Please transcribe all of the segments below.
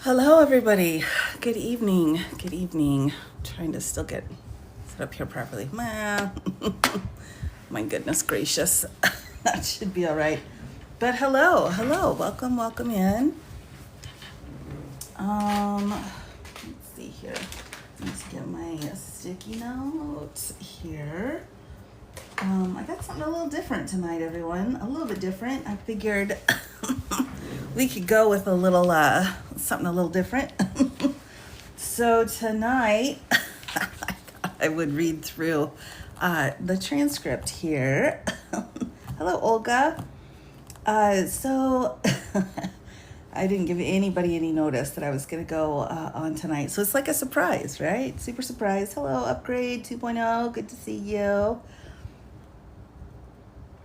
Hello, everybody. Good evening. Good evening. Trying to still get set up here properly. My goodness gracious. That should be all right. But hello. Welcome in. Let's see here. Let's get my sticky notes here. I got something a little different tonight, everyone. A little bit different. I figured we could go with a little something a little different. So tonight I thought I would read through the transcript here. Hello, Olga. So I didn't give anybody any notice that I was going to go on tonight. So it's like a surprise, right? Super surprise. Hello, Upgrade 2.0. Good to see you.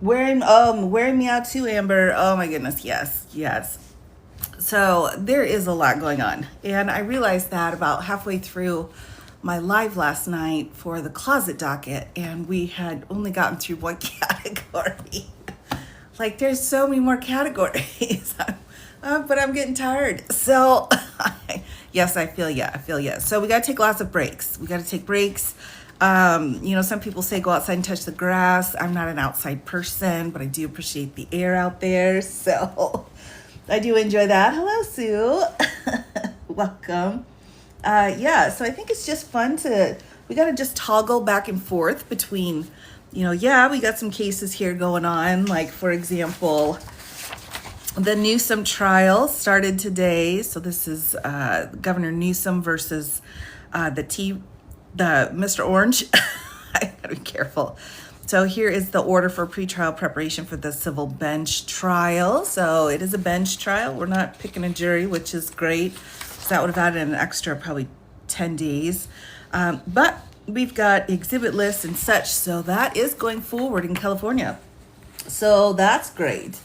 Wearing me out too, Amber. Oh my goodness, yes. So there is a lot going on. And I realized that about halfway through my live last night for the closet docket, and we had only gotten through one category. Like, there's so many more categories. But I'm getting tired. So yes, I feel ya. So we got to take lots of breaks. Some people say go outside and touch the grass. I'm not an outside person, but I do appreciate the air out there. So I do enjoy that. Hello, Sue. Welcome. So I think it's just fun we got to just toggle back and forth between, we got some cases here going on. Like, for example, the Newsom trial started today. So this is Governor Newsom versus the Mr. Orange. I gotta be careful. So here is the order for pretrial preparation for the civil bench trial. So it is a bench trial. We're not picking a jury, which is great. So that would have added an extra probably 10 days. But we've got exhibit lists and such. So that is going forward in California. So that's great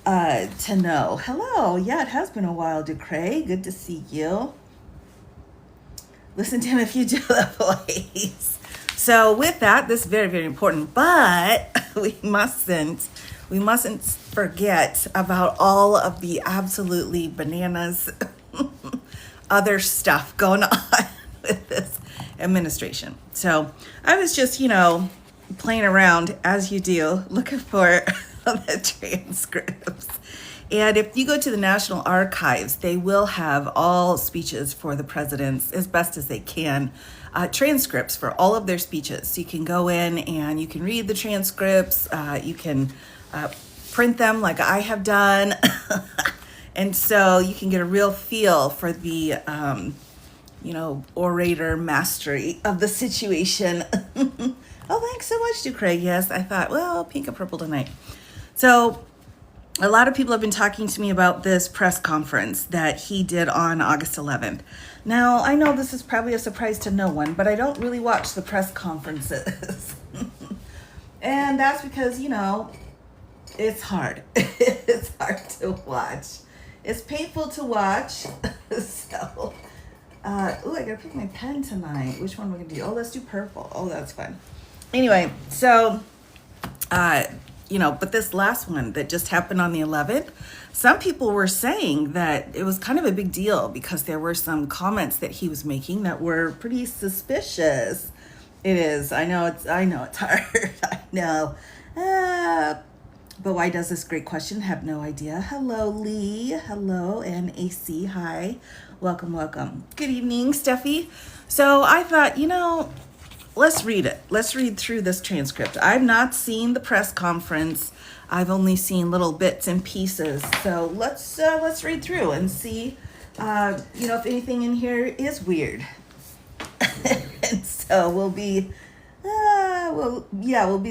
to know. Hello. Yeah, it has been a while, Ducray. Good to see you. Listen to him if you do the voice. So with that, this is very, very important, but we mustn't forget about all of the absolutely bananas other stuff going on with this administration. So I was just, playing around as you do, looking for the transcripts. And if you go to the National Archives, they will have all speeches for the presidents as best as they can, transcripts for all of their speeches. So you can go in and you can read the transcripts. You can print them like I have done. And so you can get a real feel for the, orator mastery of the situation. Oh, thanks so much, Ducray. Yes, I thought, pink and purple tonight. So a lot of people have been talking to me about this press conference that he did on August 11th. Now, I know this is probably a surprise to no one, but I don't really watch the press conferences. And that's because, it's hard. It's hard to watch. It's painful to watch. So, I gotta pick my pen tonight. Which one we're gonna do? Oh, let's do purple. Oh, that's fun. Anyway, so, but this last one that just happened on the 11th, some people were saying that it was kind of a big deal because there were some comments that he was making that were pretty suspicious. It is. I know it's hard. I know. But why does this great question? Have no idea. Hello, Lee. Hello, NAC. Hi. Welcome. Good evening, Steffi. So I thought, let's read it. Let's read through this transcript. I've not seen the press conference. I've only seen little bits and pieces. So let's read through and see, if anything in here is weird. And so we'll be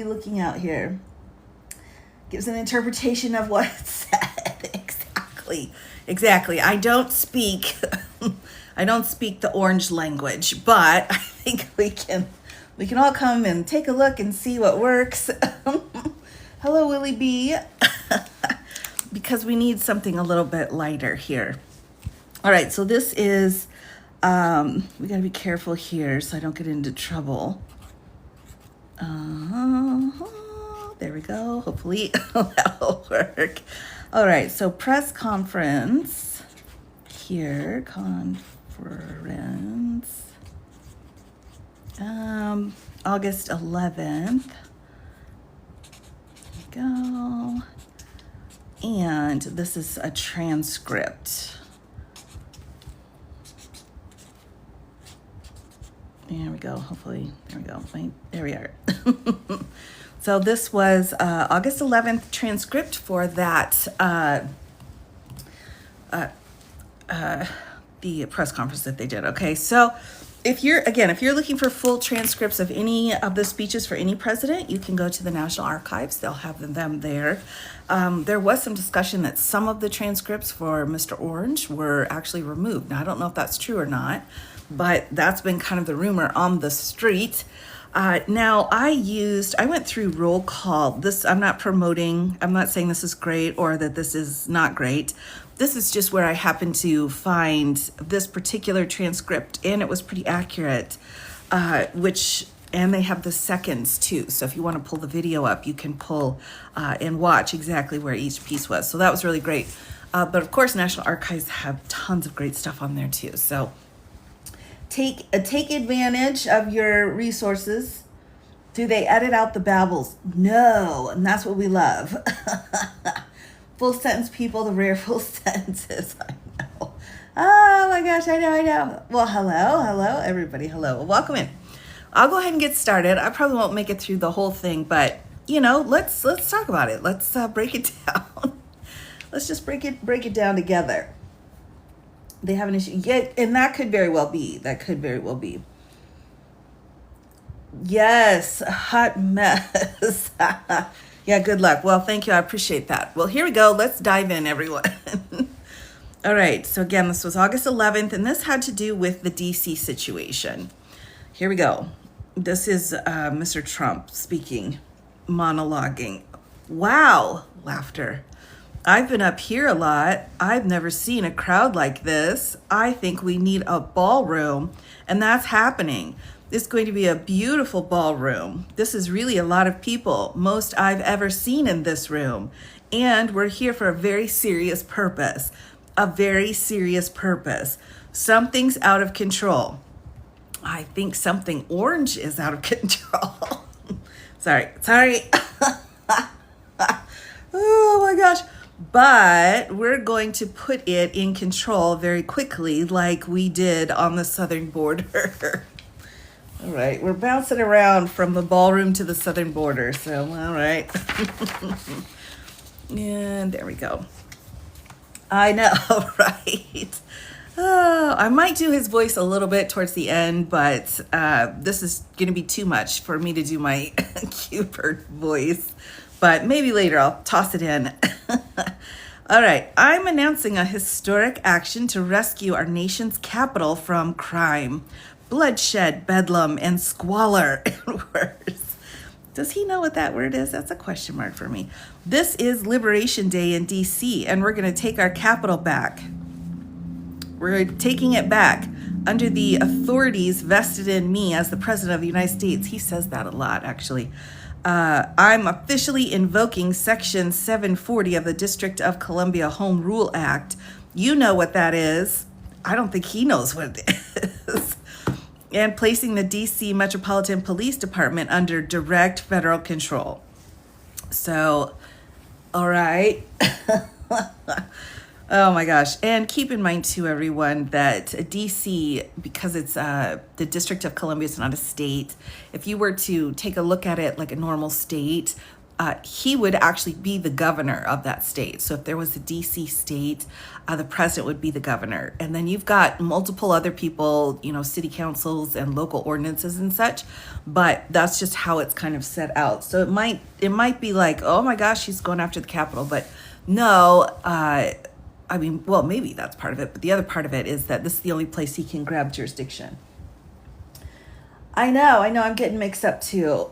looking out here. Gives an interpretation of what it said. Exactly. I don't speak the orange language, but I think we can all come and take a look and see what works. Hello, Willie B. Because we need something a little bit lighter here. All right, so this is, we got to be careful here so I don't get into trouble. There we go. Hopefully that'll work. All right, so press conference here, conference, August 11th. Go. And this is a transcript. There we go. Hopefully, there we go. Wait, there we are. So this was August 11th transcript for that the press conference that they did. Okay, so if you're looking for full transcripts of any of the speeches for any president, you can go to the National Archives. They'll have them there. There was some discussion that some of the transcripts for Mr. Orange were actually removed. Now, I don't know if that's true or not, but that's been kind of the rumor on the street. Now, I went through roll call. I'm not saying this is great or that this is not great. This is just where I happened to find this particular transcript, and it was pretty accurate, and they have the seconds too. So if you want to pull the video up, you can pull and watch exactly where each piece was. So that was really great. But of course, National Archives have tons of great stuff on there too. So take advantage of your resources. Do they edit out the babbles? No, and that's what we love. Full sentence people, the rare full sentences. I know. Oh my gosh, I know. Well, hello, everybody. Hello. Well, welcome in. I'll go ahead and get started. I probably won't make it through the whole thing, but let's talk about it. Let's break it down. Let's just break it down together. They have an issue. Yeah, and that could very well be. Yes, hot mess. Yeah, good luck. Well, thank you. I appreciate that. Well, here we go. Let's dive in, everyone. All right. So again, this was August 11th, and this had to do with the DC situation. Here we go. This is Mr. Trump speaking, monologuing. Wow, laughter. I've been up here a lot. I've never seen a crowd like this. I think we need a ballroom, and that's happening. It's going to be a beautiful ballroom. This is really a lot of people, most I've ever seen in this room. And we're here for a very serious purpose. Something's out of control. I think something orange is out of control. Sorry. Oh my gosh. But we're going to put it in control very quickly like we did on the southern border. All right, we're bouncing around from the ballroom to the southern border, so all right. And there we go. I know, right? Oh, I might do his voice a little bit towards the end, but this is going to be too much for me to do my Cupid voice. But maybe later I'll toss it in. All right, I'm announcing a historic action to rescue our nation's capital from crime, bloodshed, bedlam, and squalor, and worse. Does he know what that word is? That's a question mark for me. This is Liberation Day in DC, and we're going to take our capital back. We're taking it back under the authorities vested in me as the President of the United States. He says that a lot, actually. I'm officially invoking Section 740 of the District of Columbia Home Rule Act. You know what that is. I don't think he knows what it is. And placing the DC Metropolitan Police Department under direct federal control. So, all right. Oh my gosh. And keep in mind too, everyone, that DC, because it's the District of Columbia, it's not a state. If you were to take a look at it like a normal state, he would actually be the governor of that state. So if there was a DC state, the president would be the governor. And then you've got multiple other people, city councils and local ordinances and such, but that's just how it's kind of set out. So it might be like, oh my gosh, he's going after the Capitol, but no, maybe that's part of it, but the other part of it is that this is the only place he can grab jurisdiction. I know, I'm getting mixed up too.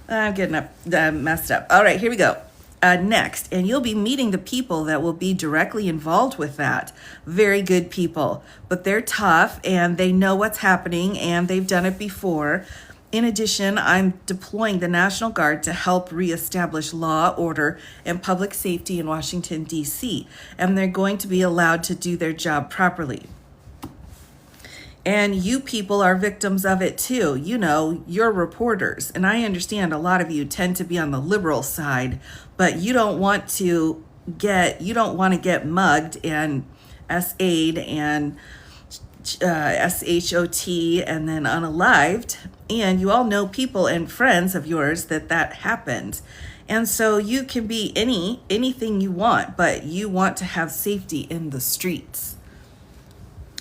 I'm getting messed up. All right, here we go. Next, and you'll be meeting the people that will be directly involved with that. Very good people, but they're tough and they know what's happening and they've done it before. In addition, I'm deploying the National Guard to help reestablish law, order, and public safety in Washington, D.C., and they're going to be allowed to do their job properly. And you people are victims of it too. You know, you're reporters. And I understand a lot of you tend to be on the liberal side, but you don't want to get mugged and SA'd and SHOT and then unalived. And you all know people and friends of yours that happened. And so you can be anything you want, but you want to have safety in the streets.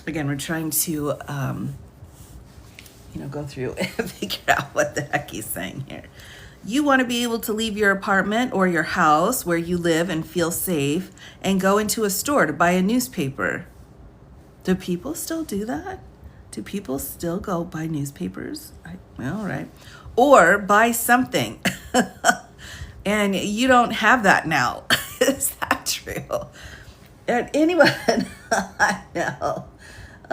Again, we're trying to, go through and figure out what the heck he's saying here. You want to be able to leave your apartment or your house where you live and feel safe and go into a store to buy a newspaper. Do people still do that? Do people still go buy newspapers? All right. Or buy something. And you don't have that now. Is that true? And anyone, I know.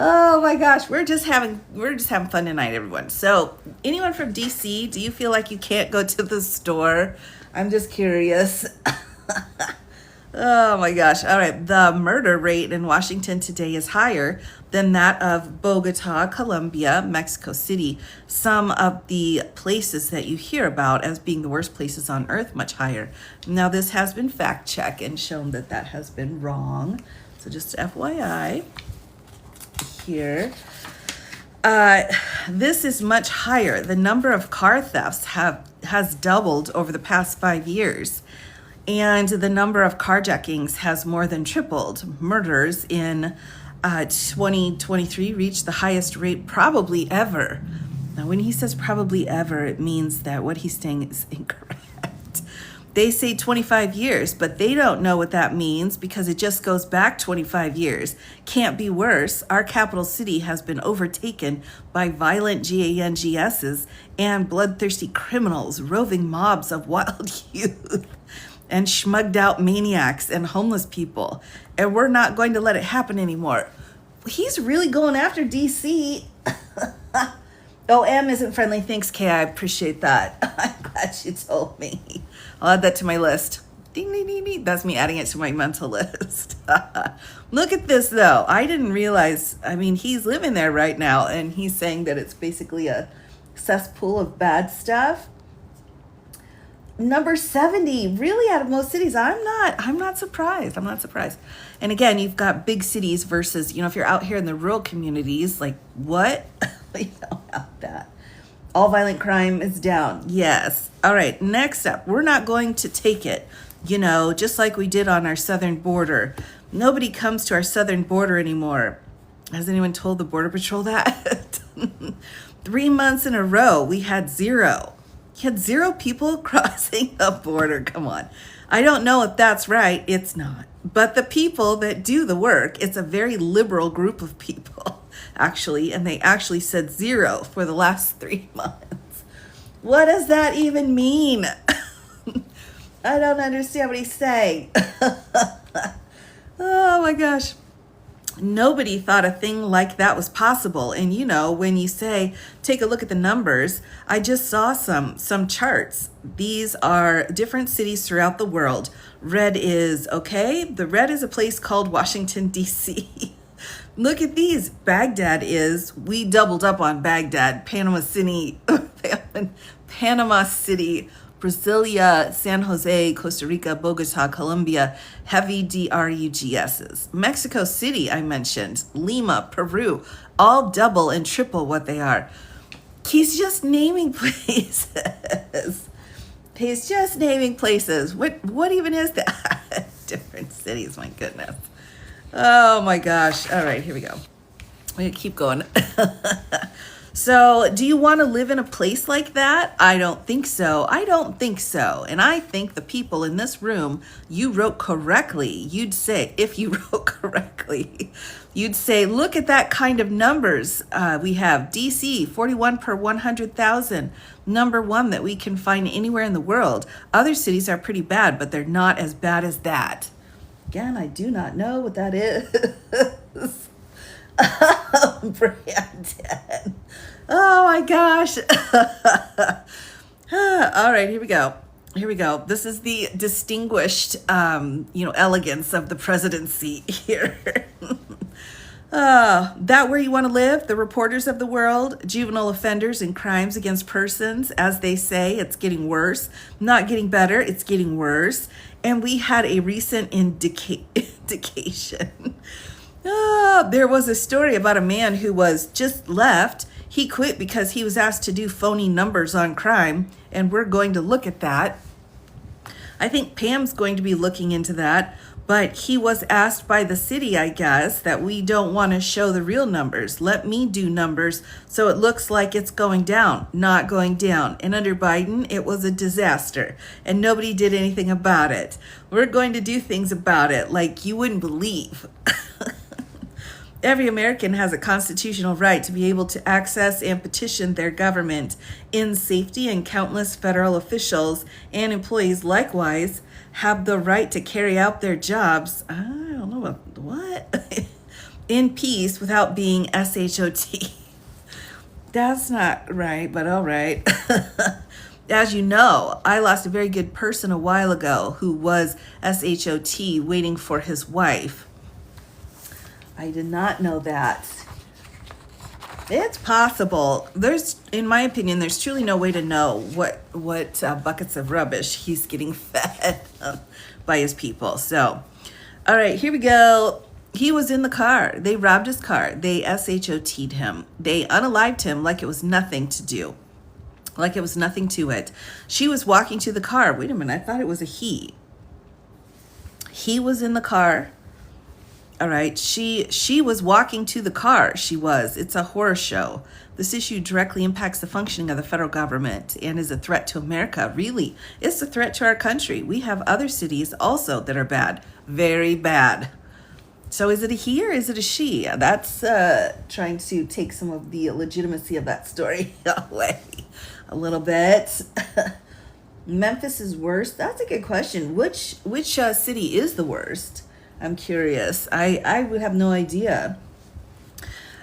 Oh my gosh, we're just having fun tonight, everyone. So, anyone from DC, do you feel like you can't go to the store? I'm just curious. Oh my gosh. All right. The murder rate in Washington today is higher than that of Bogota, Colombia, Mexico City. Some of the places that you hear about as being the worst places on earth, much higher. Now, this has been fact-checked and shown that has been wrong. So just FYI here. This is much higher. The number of car thefts has doubled over the past 5 years. And the number of carjackings has more than tripled. Murders in 2023 reached the highest rate probably ever. Now, when he says probably ever, it means that what he's saying is incorrect. They say 25 years, but they don't know what that means because it just goes back 25 years. Can't be worse. Our capital city has been overtaken by violent GANGSs and bloodthirsty criminals, roving mobs of wild youth, and schmugged out maniacs and homeless people. And we're not going to let it happen anymore. He's really going after DC. Oh, M isn't friendly. Thanks, Kay. I appreciate that. I'm glad you told me. I'll add that to my list. Ding, ding, ding, ding. That's me adding it to my mental list. Look at this, though. I didn't realize, he's living there right now, and he's saying that it's basically a cesspool of bad stuff. Number 70, really out of most cities. I'm not surprised. And again, you've got big cities versus, if you're out here in the rural communities, like what? We don't have that. All violent crime is down. Yes. All right. Next up, we're not going to take it, just like we did on our southern border. Nobody comes to our southern border anymore. Has anyone told the Border Patrol that? 3 months in a row, we had zero. You had zero people crossing the border. Come on. I don't know if that's right. It's not. But the people that do the work, it's a very liberal group of people, actually. And they actually said zero for the last 3 months. What does that even mean? I don't understand what he's saying. Oh my gosh. Nobody thought a thing like that was possible. And when you say, take a look at the numbers, I just saw some charts. These are different cities throughout the world. Red is, okay, the red is a place called Washington, D.C. Look at these. Baghdad we doubled up on Baghdad, Panama City, Brasilia, San Jose, Costa Rica, Bogota, Colombia, heavy DRUGSs. Mexico City, I mentioned, Lima, Peru, all double and triple what they are. He's just naming places. What even is that? Different cities, my goodness. Oh my gosh. All right, here we go. We keep going. So, do you want to live in a place like that? I don't think so. And I think the people in this room, you wrote correctly. You'd say, if you wrote correctly, you'd say, look at that kind of numbers. We have DC, 41 per 100,000. Number one that we can find anywhere in the world. Other cities are pretty bad, but they're not as bad as that. Again, I do not know what that is. Brandon. Oh my gosh. All right, here we go. Here we go. This is the distinguished, elegance of the presidency here. That where you want to live? The reporters of the world, juvenile offenders and crimes against persons, as they say, it's getting worse. Not getting better, it's getting worse. And we had a recent indication. There was a story about a man who was just left. He quit because he was asked to do phony numbers on crime, and we're going to look at that. I think Pam's going to be looking into that, but he was asked by the city, I guess, that we don't want to show the real numbers. Let me do numbers so it looks like it's going down, not going down. And under Biden, it was a disaster, and nobody did anything about it. We're going to do things about it like you wouldn't believe. Every American has a constitutional right to be able to access and petition their government in safety, and countless federal officials and employees likewise have the right to carry out their jobs, I don't know what, in peace without being SHOT. That's not right, but all right. As you know, I lost a very good person a while ago who was SHOT waiting for his wife. I did not know that. It's possible. In my opinion, there's truly no way to know what buckets of rubbish he's getting fed by his people. So, all right, here we go. He was in the car. They robbed his car. They SHOT'd him. They unalived him like it was nothing to do. Like it was nothing to it. She was walking to the car. Wait a minute, I thought it was a he. He was in the car. All right, she was walking to the car. She was. It's a horror show. This issue directly impacts the functioning of the federal government and is a threat to America. Really, it's a threat to our country. We have other cities also that are bad, very bad. So is it a he or is it a she? That's trying to take some of the legitimacy of that story away a little bit. Memphis is worse. That's a good question. Which city is the worst? I'm curious. I would have no idea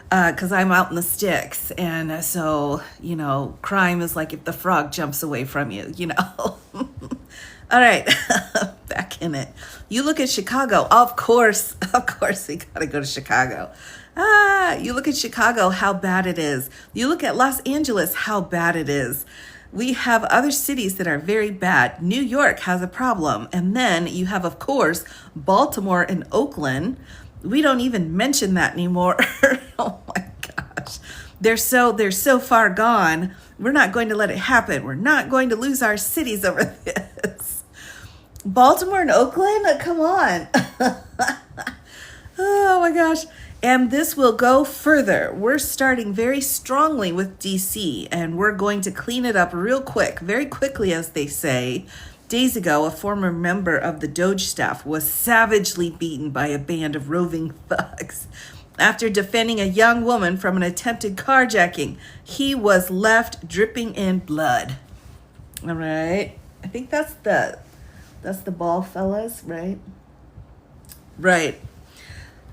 because I'm out in the sticks. And so, crime is like if the frog jumps away from you, All right, back in it. You look at Chicago. Of course, we got to go to Chicago. You look at Chicago, how bad it is. You look at Los Angeles, how bad it is. We have other cities that are very bad. New York has a problem. And then you have, of course, Baltimore and Oakland. We don't even mention that anymore. Oh my gosh. They're so far gone. We're not going to let it happen. We're not going to lose our cities over this. Baltimore and Oakland? Come on. Oh my gosh. And this will go further. We're starting very strongly with DC, and we're going to clean it up real quick, very quickly, as they say. Days ago, a former member of the Doge staff was savagely beaten by a band of roving thugs. After defending a young woman from an attempted carjacking, he was left dripping in blood. All right. I think that's the ball, fellas, right? Right.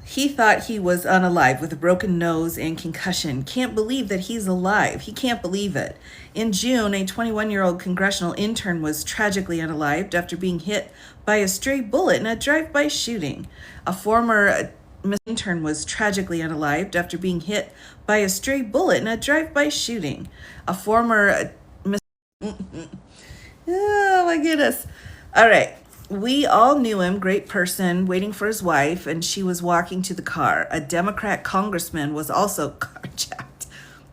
He thought he was unalive with a broken nose and concussion. Can't believe that he's alive. He can't believe it. In June, a 21-year-old congressional intern was tragically unalived after being hit by a stray bullet in a drive-by shooting. A former intern was tragically unalived after being hit by a stray bullet in a drive-by shooting. A former... Oh, my goodness. All right. We all knew him, great person, waiting for his wife, and she was walking to the car. A Democrat congressman was also carjacked.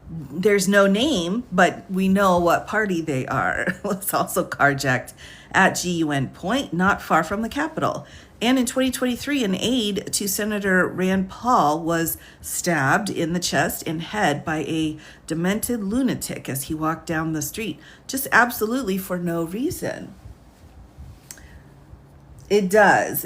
There's no name, but we know what party they are. Was also carjacked at GUN Point, not far from the Capitol. And in 2023, an aide to Senator Rand Paul was stabbed in the chest and head by a demented lunatic as he walked down the street, just absolutely for no reason. It does,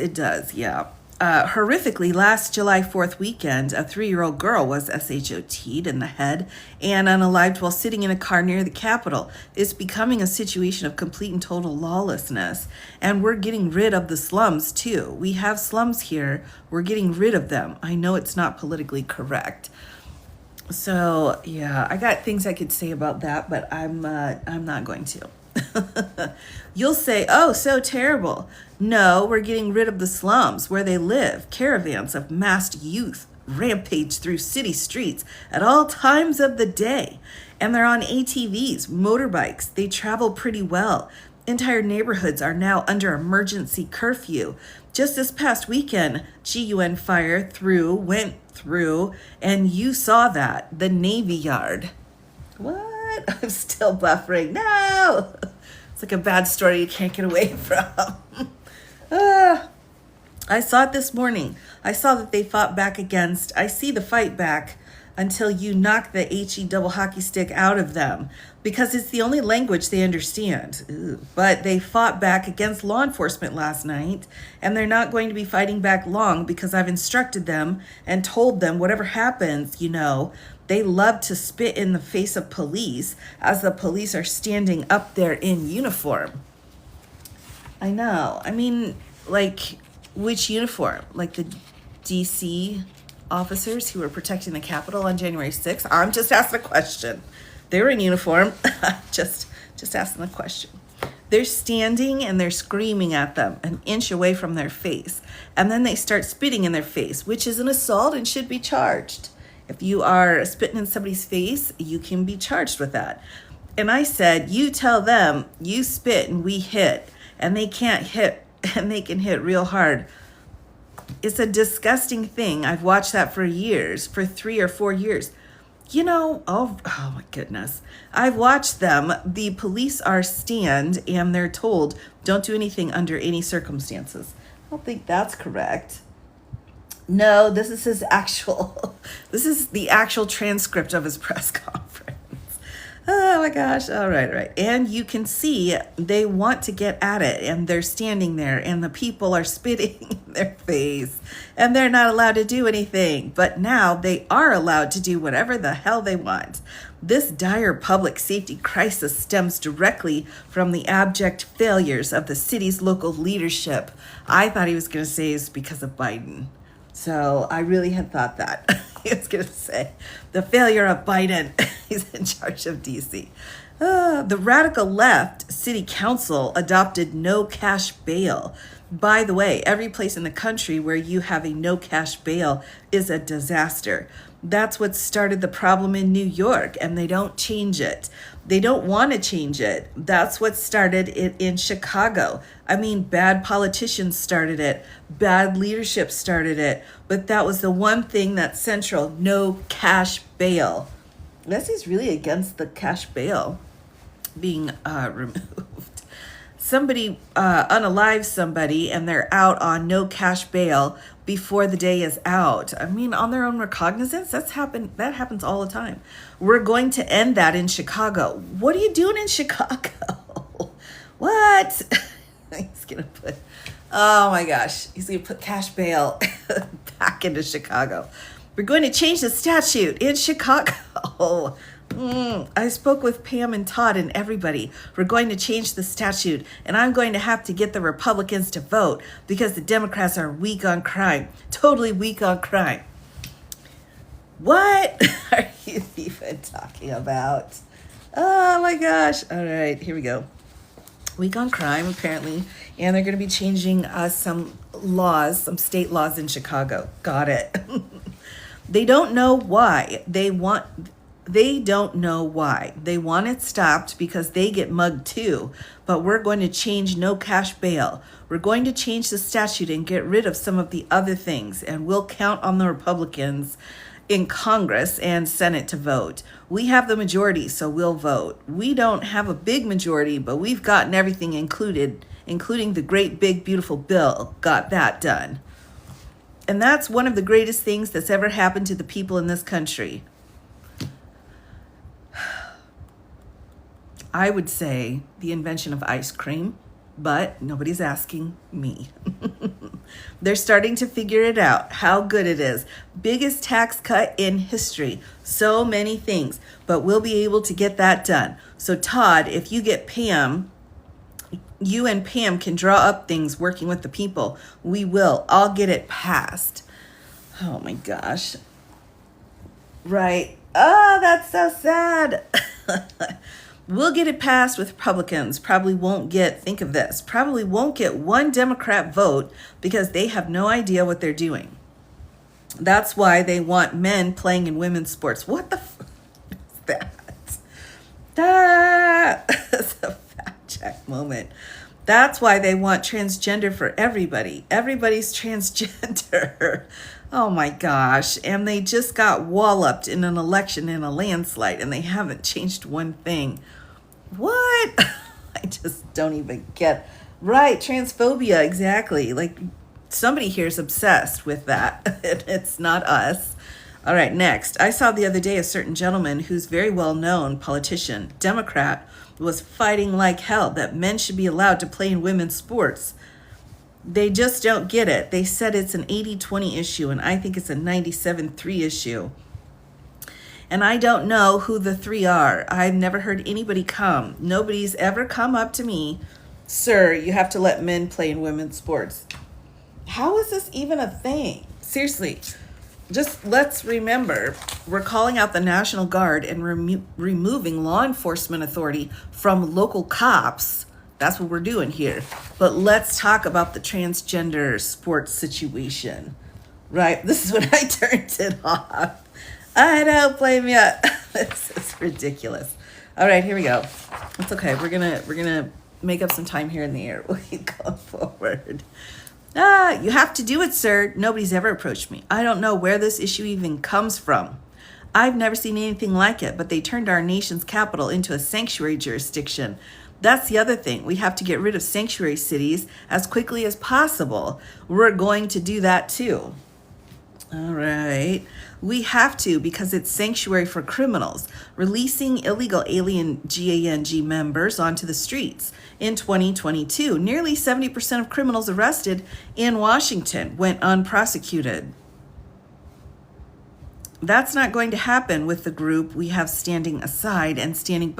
yeah. Horrifically, last July 4th weekend, a 3-year-old girl was SHOT'd in the head and unalived while sitting in a car near the Capitol. It's becoming a situation of complete and total lawlessness, and we're getting rid of the slums, too. We have slums here. We're getting rid of them. I know it's not politically correct. So yeah, I got things I could say about that, but I'm not going to. You'll say, "Oh, so terrible." No, we're getting rid of the slums where they live. Caravans of massed youth rampage through city streets at all times of the day. And they're on ATVs, motorbikes. They travel pretty well. Entire neighborhoods are now under emergency curfew. Just this past weekend, GUN went through, and you saw that, the Navy Yard. What? I'm still buffering. No! It's like a bad story you can't get away from. Ah, I saw it this morning. I saw that they fought back against, I see the fight back until you knock the HE double hockey stick out of them because it's the only language they understand. Ooh. But they fought back against law enforcement last night, and they're not going to be fighting back long because I've instructed them and told them whatever happens, they love to spit in the face of police as the police are standing up there in uniform. I know. I mean, like, which uniform? Like the DC officers who were protecting the Capitol on January 6th? I'm just asking a question. They were in uniform. just asking a question. They're standing and they're screaming at them an inch away from their face. And then they start spitting in their face, which is an assault and should be charged. If you are spitting in somebody's face, you can be charged with that. And I said, you tell them you spit and we hit, and they can't hit, and they can hit real hard. It's a disgusting thing. I've watched that for years, for 3 or 4 years. Oh my goodness. I've watched them. The police are stand and they're told, don't do anything under any circumstances. I don't think that's correct. No, this is this is the actual transcript of his press conference. Oh my gosh. All right. And you can see they want to get at it, and they're standing there and the people are spitting in their face and they're not allowed to do anything. But now they are allowed to do whatever the hell they want. This dire public safety crisis stems directly from the abject failures of the city's local leadership. I thought he was going to say it's because of Biden. So I really had thought that. He was going to say the failure of Biden. He's in charge of DC. The radical left city council adopted no cash bail. By the way, every place in the country where you have a no cash bail is a disaster. That's what started the problem in New York, and they don't change it. They don't want to change it. That's what started it in Chicago. I mean, bad politicians started it. Bad leadership started it. But that was the one thing that's central, no cash bail. Leslie's really against the cash bail being removed. Somebody unalives somebody and they're out on no cash bail before the day is out. I mean, on their own recognizance, that happens all the time. We're going to end that in Chicago. What are you doing in Chicago? What? He's gonna put, oh my gosh, he's gonna put cash bail back into Chicago. We're going to change the statute in Chicago. I spoke with Pam and Todd and everybody. We're going to change the statute, and I'm going to have to get the Republicans to vote because the Democrats are weak on crime, totally weak on crime. What are you even talking about? Oh my gosh. All right, here we go. Weak on crime, apparently, and they're going to be changing some laws, some state laws in Chicago. Got it. They don't know why. They don't know why. They want it stopped because they get mugged too. But we're going to change no cash bail. We're going to change the statute and get rid of some of the other things. And we'll count on the Republicans in Congress and Senate to vote. We have the majority, so we'll vote. We don't have a big majority, but we've gotten everything included, including the great big beautiful bill. Got that done. And that's one of the greatest things that's ever happened to the people in this country. I would say the invention of ice cream, but nobody's asking me. They're starting to figure it out, how good it is. Biggest tax cut in history. So many things, but we'll be able to get that done. So Todd, if you get Pam, you and Pam can draw up things working with the people. We will. I'll get it passed. Oh my gosh. Right. Oh, that's so sad. We'll get it passed with Republicans. Probably won't get, think of this, probably won't get one Democrat vote because they have no idea what they're doing. That's why they want men playing in women's sports. What the is that? That's a fact check moment. That's why they want transgender for everybody. Everybody's transgender. Oh my gosh. And they just got walloped in an election in a landslide and they haven't changed one thing. What? I just don't even get. Right, transphobia, exactly. Like somebody here is obsessed with that. It's not us. All right, next. I saw the other day a certain gentleman who's very well-known politician, Democrat, was fighting like hell that men should be allowed to play in women's sports. They just don't get it. They said it's an 80-20 issue, and I think it's a 97-3 issue. And I don't know who the three are. I've never heard anybody come. Nobody's ever come up to me, sir, you have to let men play in women's sports. How is this even a thing? Seriously, just let's remember, we're calling out the National Guard and removing law enforcement authority from local cops. That's what we're doing here. But let's talk about the transgender sports situation, right? This is when I turned it off. I don't blame you. This is ridiculous. All right, here we go. It's okay. We're gonna make up some time here in the air. We'll keep going forward. You have to do it, sir. Nobody's ever approached me. I don't know where this issue even comes from. I've never seen anything like it, but they turned our nation's capital into a sanctuary jurisdiction. That's the other thing. We have to get rid of sanctuary cities as quickly as possible. We're going to do that too. All right. We have to because it's sanctuary for criminals, releasing illegal alien GANG members onto the streets. In 2022, nearly 70% of criminals arrested in Washington went unprosecuted. That's not going to happen with the group we have standing aside and standing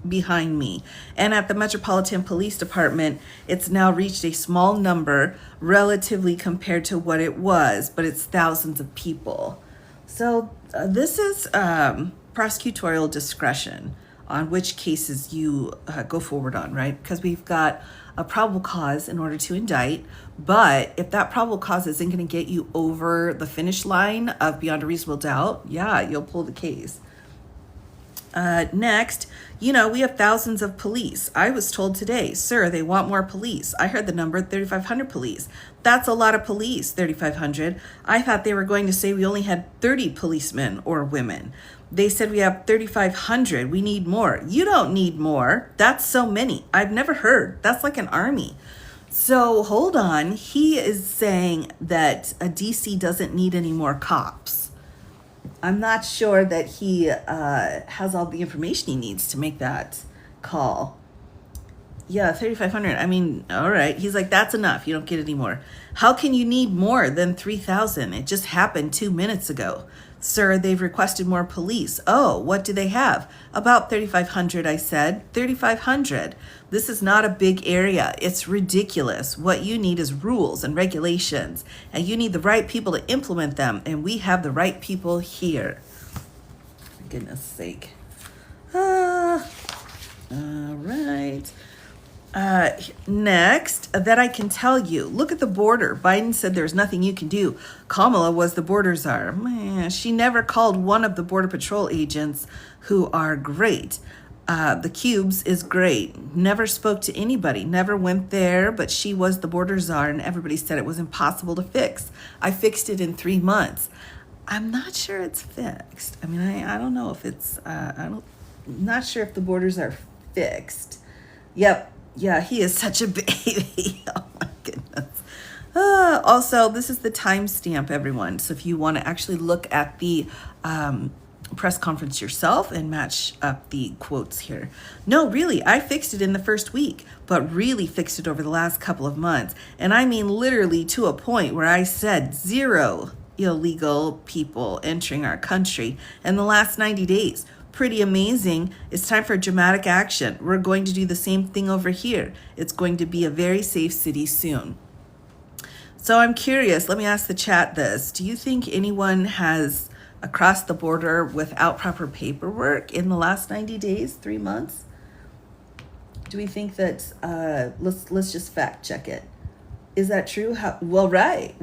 behind me. And at the Metropolitan Police Department, it's now reached a small number relatively compared to what it was, but it's thousands of people. So this is prosecutorial discretion on which cases you go forward on, right? Because we've got a probable cause in order to indict, but if that probable cause isn't going to get you over the finish line of beyond a reasonable doubt, yeah, you'll pull the case. Next, we have thousands of police. I was told today, sir, they want more police. I heard the number 3,500 police. That's a lot of police, 3,500. I thought they were going to say we only had 30 policemen or women. They said we have 3,500. We need more. You don't need more. That's so many. I've never heard. That's like an army. So hold on. He is saying that a DC doesn't need any more cops. I'm not sure that he has all the information he needs to make that call. Yeah, 3,500. I mean, all right. He's like, that's enough. You don't get any more. How can you need more than 3,000? It just happened 2 minutes ago. Sir, they've requested more police. Oh, what do they have? About 3,500, I said. 3,500. This is not a big area. It's ridiculous. What you need is rules and regulations, and you need the right people to implement them, and we have the right people here. For goodness sake. All right. Next, that I can tell you, look at the border. Biden said there's nothing you can do. Kamala was the border czar. Man, she never called one of the Border Patrol agents who are great. The Cubes is great. Never spoke to anybody, never went there, but she was the border czar and everybody said it was impossible to fix. I fixed it in 3 months. I'm not sure it's fixed. I mean, I don't know if it's, I'm not sure if the borders are fixed. Yep. Yeah, he is such a baby. Oh my goodness. Also, this is the timestamp, everyone. So if you want to actually look at the press conference yourself and match up the quotes here. No, really, I fixed it in the first week, but really fixed it over the last couple of months. And I mean literally to a point where I said 0 illegal people entering our country in the last 90 days. Pretty amazing. It's time for dramatic action. We're going to do the same thing over here. It's going to be a very safe city soon. So I'm curious, let me ask the chat this. Do you think anyone has across the border without proper paperwork in the last 90 days, 3 months? Do we think that, let's just fact check it. Is that true? Well, right.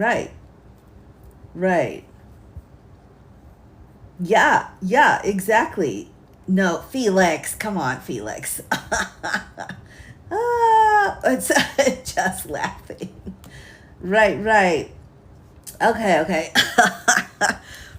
Yeah, exactly. No, Felix, come on, Felix. It's just laughing. Right. Okay.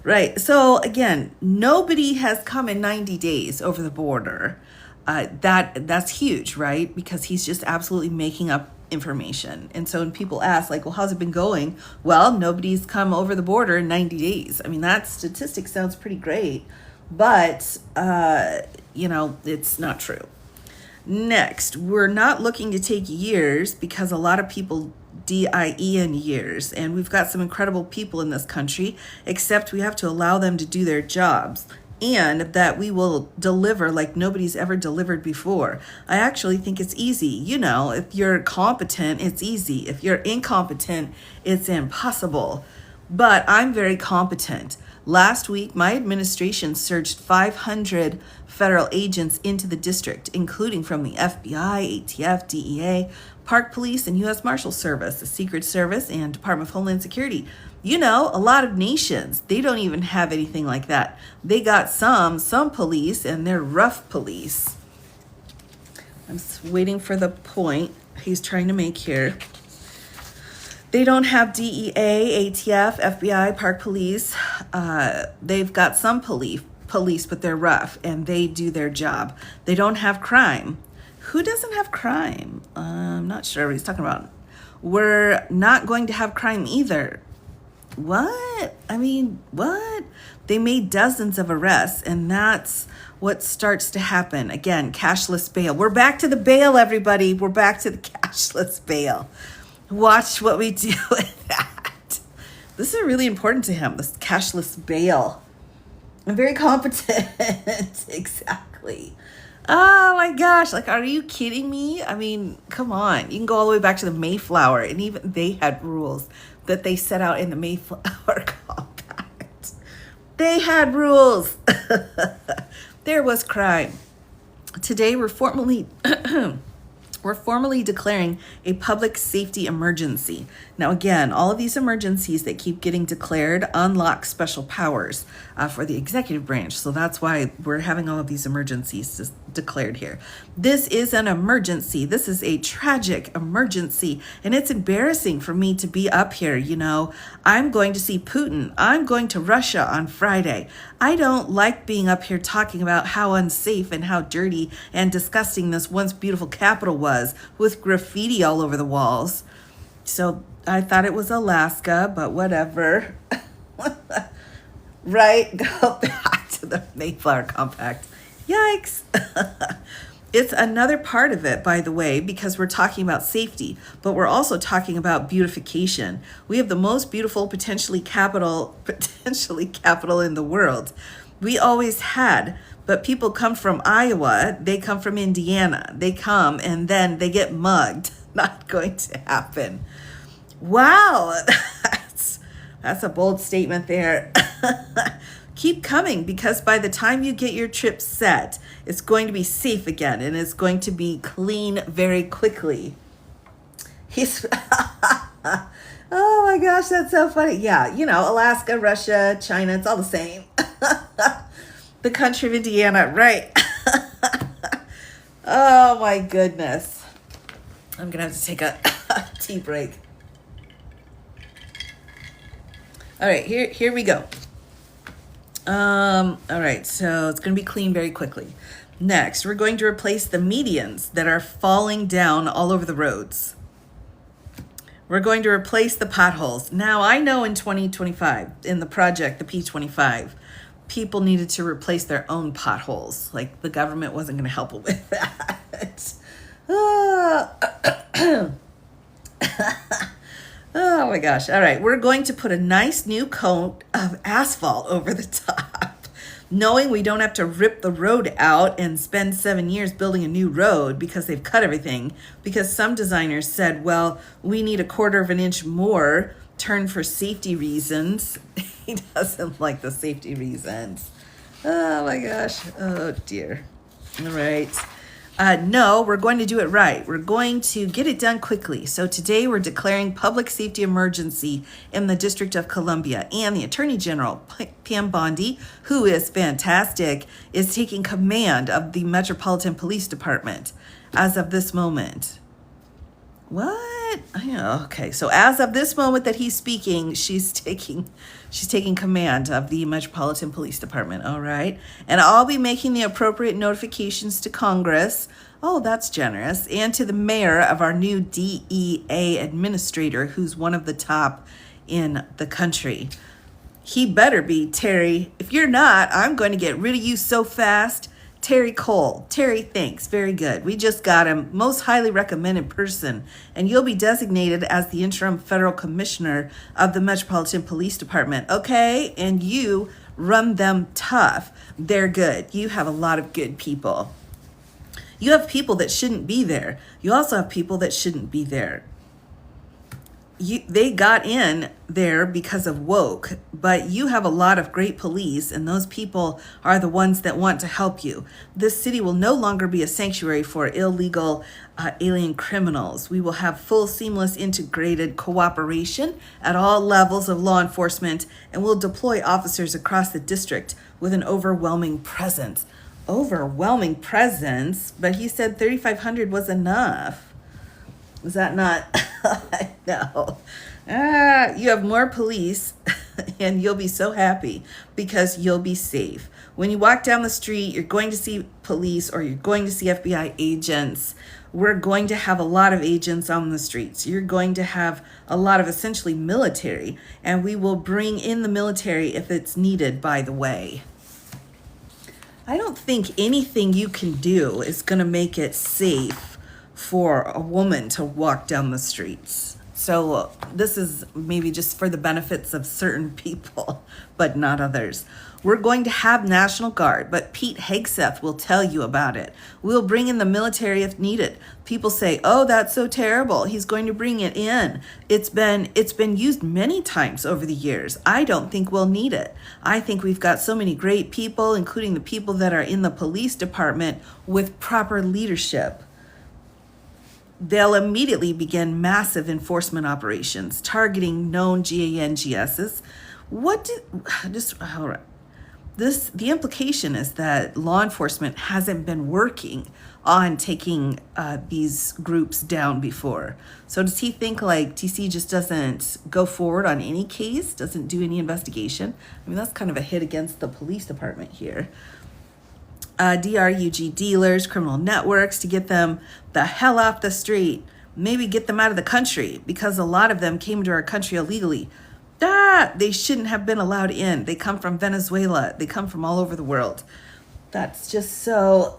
Right. So again, nobody has come in 90 days over the border. That's huge, right? Because he's just absolutely making up information. And so when people ask, like, well, how's it been going? Well, nobody's come over the border in 90 days. I mean, that statistic sounds pretty great, but, it's not true. Next, we're not looking to take years because a lot of people DIE in years, and we've got some incredible people in this country, except we have to allow them to do their jobs, and that we will deliver like nobody's ever delivered before. I actually think it's easy. If you're competent, it's easy. If you're incompetent, it's impossible. But I'm very competent. Last week, my administration surged 500 federal agents into the district, including from the FBI, ATF, DEA, Park Police, and U.S. Marshal Service, the Secret Service, and Department of Homeland Security. A lot of nations, they don't even have anything like that. They got some police, and they're rough police. I'm waiting for the point he's trying to make here. They don't have DEA, ATF, FBI, Park Police. They've got some police, but they're rough, and they do their job. They don't have crime. Who doesn't have crime? I'm not sure what he's talking about. We're not going to have crime either. What? What? They made dozens of arrests, and that's what starts to happen. Again, cashless bail. We're back to the bail, everybody. We're back to the cashless bail. Watch what we do with that. This is really important to him, this cashless bail. I'm very competent. Exactly. Oh my gosh, are you kidding me? Come on. You can go all the way back to the Mayflower, and even they had rules that they set out in the Mayflower Compact. They had rules. There was crime. Today we're formally declaring a public safety emergency. Now, again, all of these emergencies that keep getting declared unlock special powers for the executive branch. So that's why we're having all of these emergencies declared here. This is an emergency. This is a tragic emergency. And it's embarrassing for me to be up here. I'm going to see Putin. I'm going to Russia on Friday. I don't like being up here talking about how unsafe and how dirty and disgusting this once beautiful capital was, with graffiti all over the walls. So I thought it was Alaska, but whatever. Right? Go back to the Mayflower Compact. Yikes. It's another part of it, by the way, because we're talking about safety, but we're also talking about beautification. We have the most beautiful, potentially capital in the world. We always had, but people come from Iowa, they come from Indiana, they come and then they get mugged. Not going to happen. Wow, that's a bold statement there. Keep coming, because by the time you get your trip set, it's going to be safe again, and it's going to be clean very quickly. Oh my gosh, that's so funny. Yeah, Alaska, Russia, China, it's all the same. The country of Indiana, right? Oh my goodness. I'm going to have to take a tea break. All right, here we go. All right, so it's going to be clean very quickly. Next, we're going to replace the medians that are falling down all over the roads. We're going to replace the potholes. Now, I know in 2025, in the project, the P25, people needed to replace their own potholes. Like, the government wasn't going to help them with that. Oh my gosh. All right. We're going to put a nice new coat of asphalt over the top, knowing we don't have to rip the road out and spend 7 years building a new road because they've cut everything, because some designers said, well, we need 1/4 of an inch more turn for safety reasons. He doesn't like the safety reasons. Oh my gosh. Oh dear. All right. No, we're going to do it right. We're going to get it done quickly. So today we're declaring public safety emergency in the District of Columbia, and the Attorney General, Pam Bondi, who is fantastic, is taking command of the Metropolitan Police Department as of this moment. What? Okay. So as of this moment that he's speaking, she's taking command of the Metropolitan Police Department. All right. And I'll be making the appropriate notifications to Congress. Oh, that's generous. And to the mayor of our new DEA administrator, who's one of the top in the country. He better be, Terry. If you're not, I'm going to get rid of you so fast. Terry Cole. Terry, thanks. Very good. We just got him. Most highly recommended person. And you'll be designated as the interim federal commissioner of the Metropolitan Police Department. Okay? And you run them tough. They're good. You have a lot of good people. You have people that shouldn't be there. You also have people that shouldn't be there. They got in there because of woke, but you have a lot of great police, and those people are the ones that want to help you. This city will no longer be a sanctuary for illegal alien criminals. We will have full, seamless, integrated cooperation at all levels of law enforcement, and we'll deploy officers across the district with an overwhelming presence. Overwhelming presence? But he said 3,500 was enough. Is that not? No. You have more police and you'll be so happy because you'll be safe. When you walk down the street, you're going to see police or you're going to see FBI agents. We're going to have a lot of agents on the streets. You're going to have a lot of essentially military, and we will bring in the military if it's needed, by the way. I don't think anything you can do is going to make it safe for a woman to walk down the streets. So this is maybe just for the benefits of certain people, but not others. We're going to have National Guard, but Pete Hegseth will tell you about it. We'll bring in the military if needed. People say, oh, that's so terrible. He's going to bring it in. It's been used many times over the years. I don't think we'll need it. I think we've got so many great people, including the people that are in the police department, with proper leadership. They'll immediately begin massive enforcement operations targeting known GANGSs. The implication is that law enforcement hasn't been working on taking these groups down before. So does he think like TC just doesn't go forward on any case, doesn't do any investigation? I mean, that's kind of a hit against the police department here. DRUG dealers, criminal networks, to get them the hell off the street. Maybe get them out of the country, because a lot of them came to our country illegally. They shouldn't have been allowed in. They come from Venezuela. They come from all over the world. That's just so...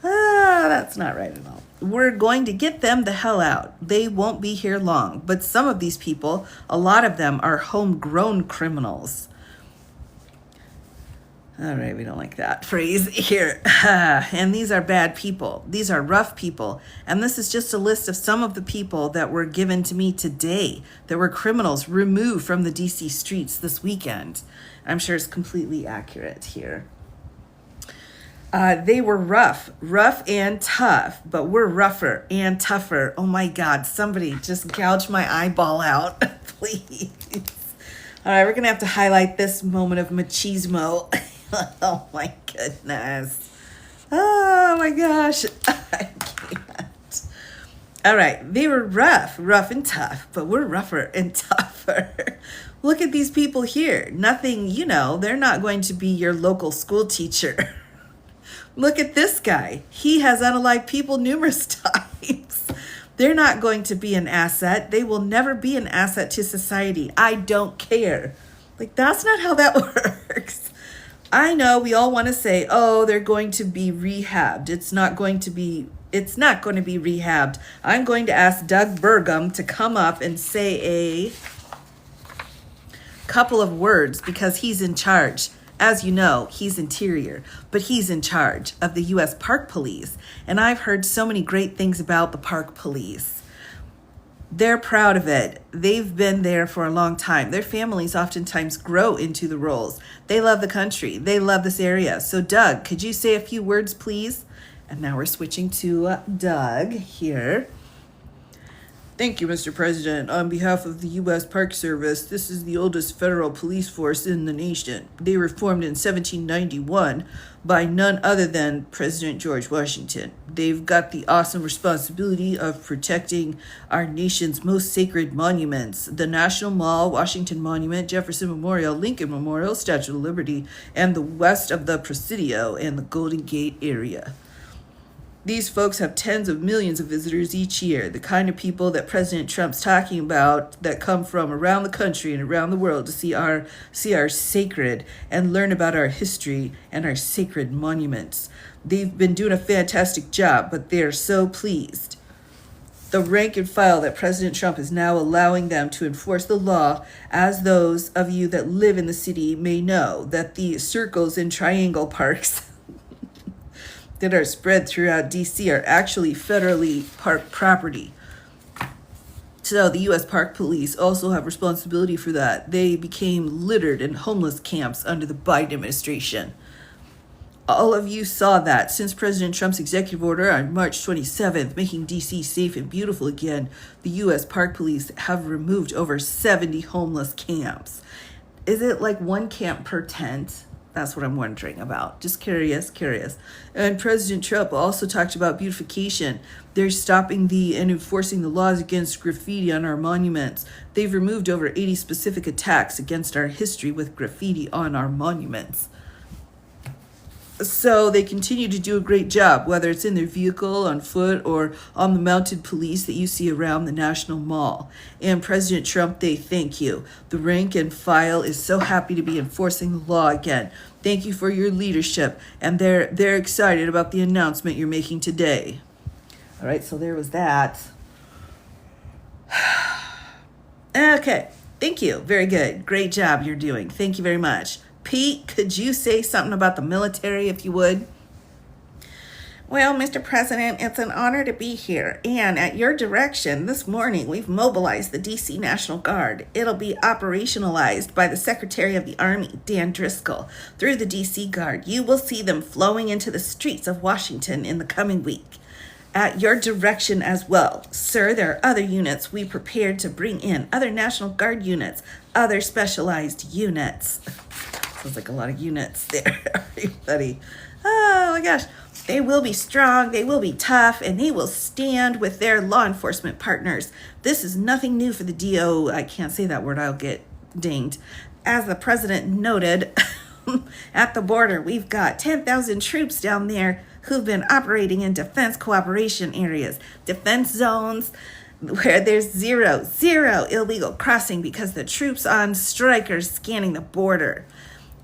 that's not right at all. We're going to get them the hell out. They won't be here long. But some of these people, a lot of them are homegrown criminals. All right, we don't like that phrase here. And these are bad people. These are rough people. And this is just a list of some of the people that were given to me today that were criminals removed from the DC streets this weekend. I'm sure it's completely accurate here. They were rough and tough, but we're rougher and tougher. Oh my God, somebody just gouge my eyeball out, please. All right, we're going to have to highlight this moment of machismo. Oh my goodness. Oh my gosh. I can't. All right. They were rough and tough, but we're rougher and tougher. Look at these people here. Nothing, they're not going to be your local school teacher. Look at this guy. He has unalived people numerous times. They're not going to be an asset. They will never be an asset to society. I don't care. Like, that's not how that works. I know we all want to say, oh, they're going to be rehabbed. It's not going to be rehabbed. I'm going to ask Doug Burgum to come up and say a couple of words because he's in charge. As you know, he's interior, but he's in charge of the U.S. Park Police. And I've heard so many great things about the Park Police. They're proud of it. They've been there for a long time. Their families oftentimes grow into the roles. They love the country. They love this area. So, Doug, could you say a few words, please? And now we're switching to Doug here. Thank you, Mr. President. On behalf of the U.S. Park Service, this is the oldest federal police force in the nation. They were formed in 1791 by none other than President George Washington. They've got the awesome responsibility of protecting our nation's most sacred monuments: the National Mall, Washington Monument, Jefferson Memorial, Lincoln Memorial, Statue of Liberty, and the west of the Presidio and the Golden Gate area. These folks have tens of millions of visitors each year, the kind of people that President Trump's talking about that come from around the country and around the world to see our sacred and learn about our history and our sacred monuments. They've been doing a fantastic job, but they're so pleased. The rank and file that President Trump is now allowing them to enforce the law, as those of you that live in the city may know, that the circles and triangle parks that are spread throughout D.C. are actually federally park property. So the U.S. Park Police also have responsibility for that. They became littered and homeless camps under the Biden administration. All of you saw that since President Trump's executive order on March 27th, making D.C. safe and beautiful again, the U.S. Park Police have removed over 70 homeless camps. Is it like one camp per tent? That's what I'm wondering about. Just curious. And President Trump also talked about beautification. They're stopping and enforcing the laws against graffiti on our monuments. They've removed over 80 specific attacks against our history with graffiti on our monuments. So they continue to do a great job, whether it's in their vehicle, on foot, or on the mounted police that you see around the National Mall. And President Trump, they thank you. The rank and file is so happy to be enforcing the law again. Thank you for your leadership. And they're excited about the announcement you're making today. All right, so there was that. Okay, thank you. Very good. Great job you're doing. Thank you very much. Pete, could you say something about the military, if you would? Well, Mr. President, it's an honor to be here. And at your direction, this morning, we've mobilized the D.C. National Guard. It'll be operationalized by the Secretary of the Army, Dan Driscoll. Through the D.C. Guard, you will see them flowing into the streets of Washington in the coming week. At your direction as well, sir, there are other units we prepared to bring in, other National Guard units, other specialized units. Sounds like a lot of units there, everybody. Oh my gosh. They will be strong, they will be tough, and they will stand with their law enforcement partners. This is nothing new for the DO. I can't say that word, I'll get dinged. As the president noted, at the border, we've got 10,000 troops down there who've been operating in defense cooperation areas, defense zones, where there's zero illegal crossing because the troops on strike are scanning the border.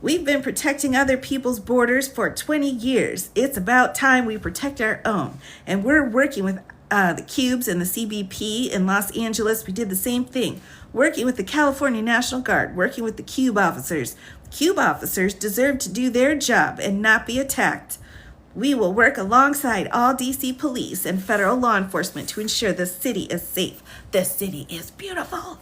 We've been protecting other people's borders for 20 years. It's about time we protect our own. And we're working with the Cubes and the CBP in Los Angeles. We did the same thing. Working with the California National Guard, working with the Cube officers. Cube officers deserve to do their job and not be attacked. We will work alongside all DC police and federal law enforcement to ensure the city is safe. The city is beautiful.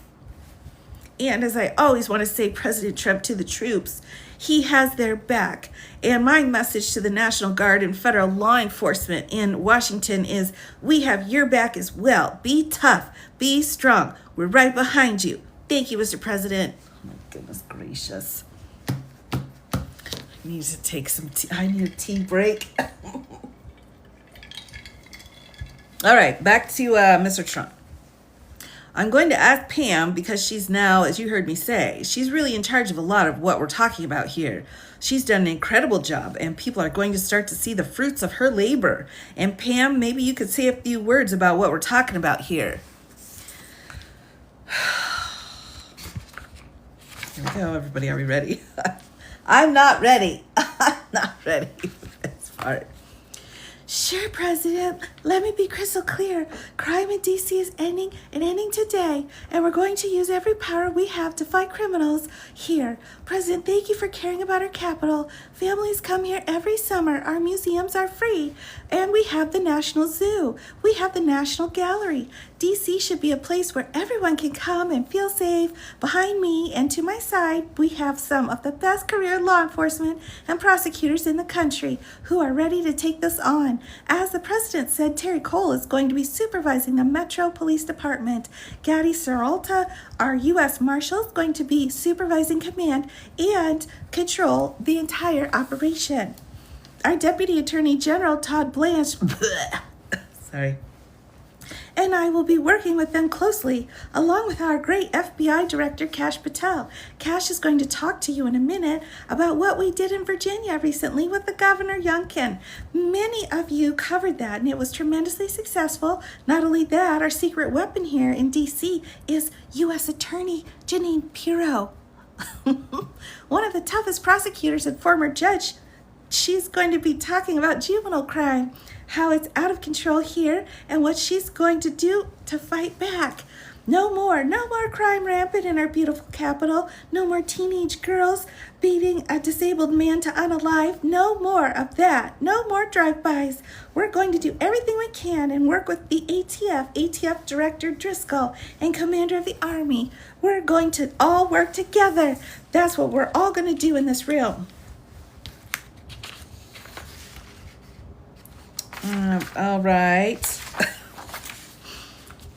And as I always want to say, President Trump to the troops, he has their back. And my message to the National Guard and federal law enforcement in Washington is, we have your back as well. Be tough. Be strong. We're right behind you. Thank you, Mr. President. Oh, my goodness gracious. I need to take some tea. I need a tea break. All right, back to Mr. Trump. I'm going to ask Pam, because she's now, as you heard me say, she's really in charge of a lot of what we're talking about here. She's done an incredible job, and people are going to start to see the fruits of her labor. And Pam, maybe you could say a few words about what we're talking about here. Here we go, everybody. Are we ready? I'm not ready. I'm not ready for this part. Sure, President. Let me be crystal clear. Crime in D.C. is ending and ending today, and we're going to use every power we have to fight criminals here. President, thank you for caring about our capital. Families come here every summer. Our museums are free, and we have the National Zoo. We have the National Gallery. DC should be a place where everyone can come and feel safe. Behind me and to my side, we have some of the best career law enforcement and prosecutors in the country who are ready to take this on. As the president said, Terry Cole is going to be supervising the Metro Police Department. Gadi Seralta, our U.S. Marshal, is going to be supervising command and control the entire operation. Our Deputy Attorney General, Todd Blanche, sorry, and I will be working with them closely, along with our great FBI Director, Kash Patel. Kash is going to talk to you in a minute about what we did in Virginia recently with the Governor Youngkin. Many of you covered that, and it was tremendously successful. Not only that, our secret weapon here in D.C. is U.S. Attorney Janine Pirro, one of the toughest prosecutors and former judge. She's going to be talking about juvenile crime, how it's out of control here, and what she's going to do to fight back. No more crime rampant in our beautiful capital. No more teenage girls beating a disabled man to unalive. No more of that. No more drive-bys. We're going to do everything we can and work with the ATF Director Driscoll, and Commander of the Army. We're going to all work together. That's what we're all going to do in this room. All right.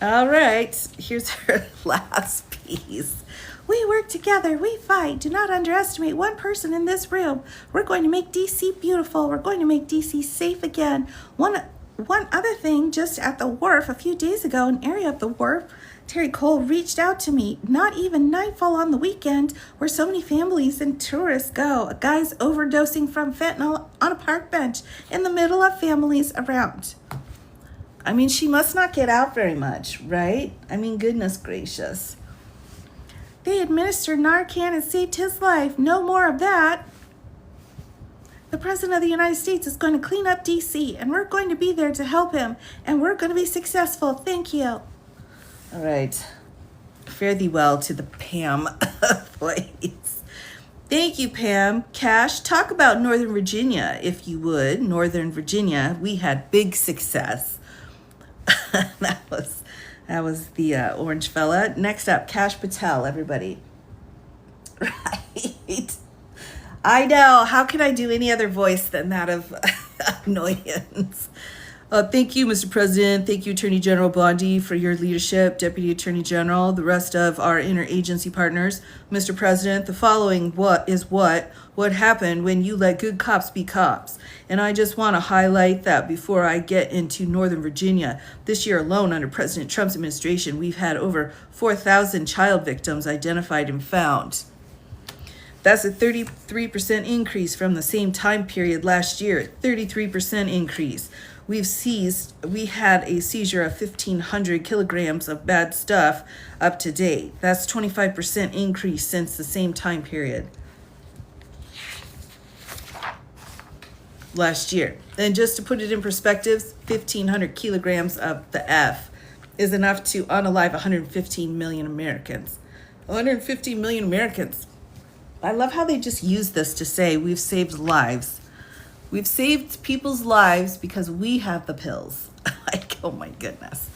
All right. Here's her last piece. We work together. We fight. Do not underestimate one person in this room. We're going to make DC beautiful. We're going to make DC safe again. One other thing, just at the wharf a few days ago, an area of the wharf, Terry Cole reached out to me. Not even nightfall on the weekend, where so many families and tourists go. A guy's overdosing from fentanyl on a park bench in the middle of families around. I mean, she must not get out very much, right? I mean, goodness gracious. They administered Narcan and saved his life. No more of that. The President of the United States is going to clean up D.C., and we're going to be there to help him, and we're going to be successful. Thank you. All right. Fare thee well to the Pam voice. Thank you, Pam. Kash, talk about Northern Virginia, if you would. Northern Virginia, we had big success. that was the orange fella. Next up, Kash Patel, everybody. Right. I know. How can I do any other voice than that of annoyance? Thank you, Mr. President. Thank you, Attorney General Bondi, for your leadership, Deputy Attorney General, the rest of our interagency partners. Mr. President, the following what happened when you let good cops be cops. And I just want to highlight that before I get into Northern Virginia. This year alone, under President Trump's administration, we've had over 4,000 child victims identified and found. That's a 33% increase from the same time period last year. 33% increase. We had a seizure of 1,500 kilograms of bad stuff up to date. That's 25% increase since the same time period last year. And just to put it in perspective, 1,500 kilograms of the F is enough to unalive 115 million Americans. 115 million Americans. I love how they just use this to say we've saved lives. We've saved people's lives because we have the pills. Like, oh my goodness.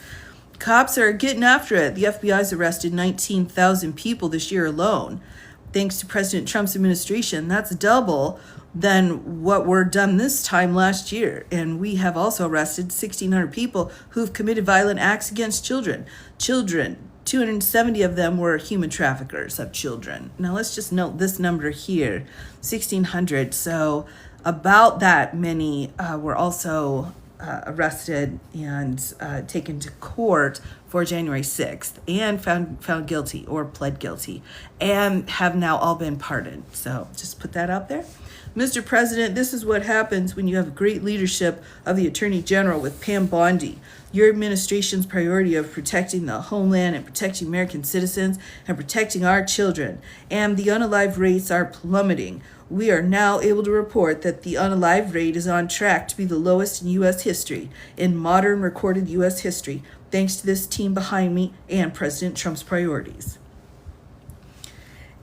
Cops are getting after it. The FBI's arrested 19,000 people this year alone. Thanks to President Trump's administration, that's double than what were done this time last year. And we have also arrested 1,600 people who've committed violent acts against children. 270 of them were human traffickers of children. Now let's just note this number here, 1,600. So about that many were also arrested and taken to court for January 6th and found guilty or pled guilty and have now all been pardoned. So just put that out there. Mr. President, this is what happens when you have great leadership of the Attorney General with Pam Bondi. Your administration's priority of protecting the homeland and protecting American citizens and protecting our children. And the unalive rates are plummeting. We are now able to report that the unalive rate is on track to be the lowest in U.S. history, in modern recorded U.S. history, thanks to this team behind me and President Trump's priorities.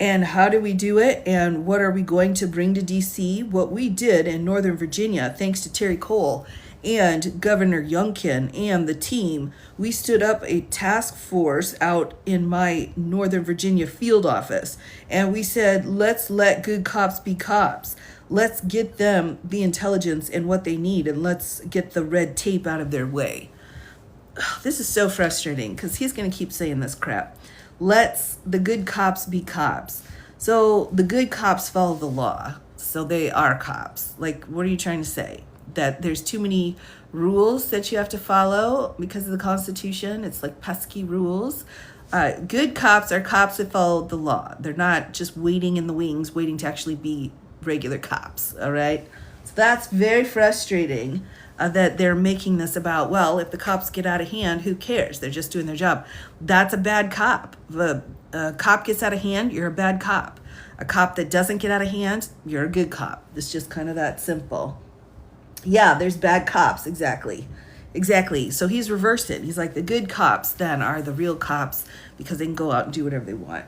And how do we do it? And what are we going to bring to D.C.? What we did in Northern Virginia, thanks to Terry Cole and Governor Youngkin and the team, we stood up a task force out in my Northern Virginia field office. And we said, let's let good cops be cops. Let's get them the intelligence and what they need, and let's get the red tape out of their way. This is so frustrating because he's going to keep saying this crap. Let's the good cops be cops. So the good cops follow the law. So they are cops. Like, what are you trying to say? That there's too many rules that you have to follow because of the Constitution? It's like pesky rules. Good cops are cops that follow the law. They're not just waiting in the wings, waiting to actually be regular cops, all right? So that's very frustrating that they're making this about, well, if the cops get out of hand, who cares? They're just doing their job. That's a bad cop. If a cop gets out of hand, you're a bad cop. A cop that doesn't get out of hand, you're a good cop. It's just kind of that simple. Yeah, there's bad cops, exactly. Exactly. So he's reversed it. He's like, the good cops then are the real cops because they can go out and do whatever they want.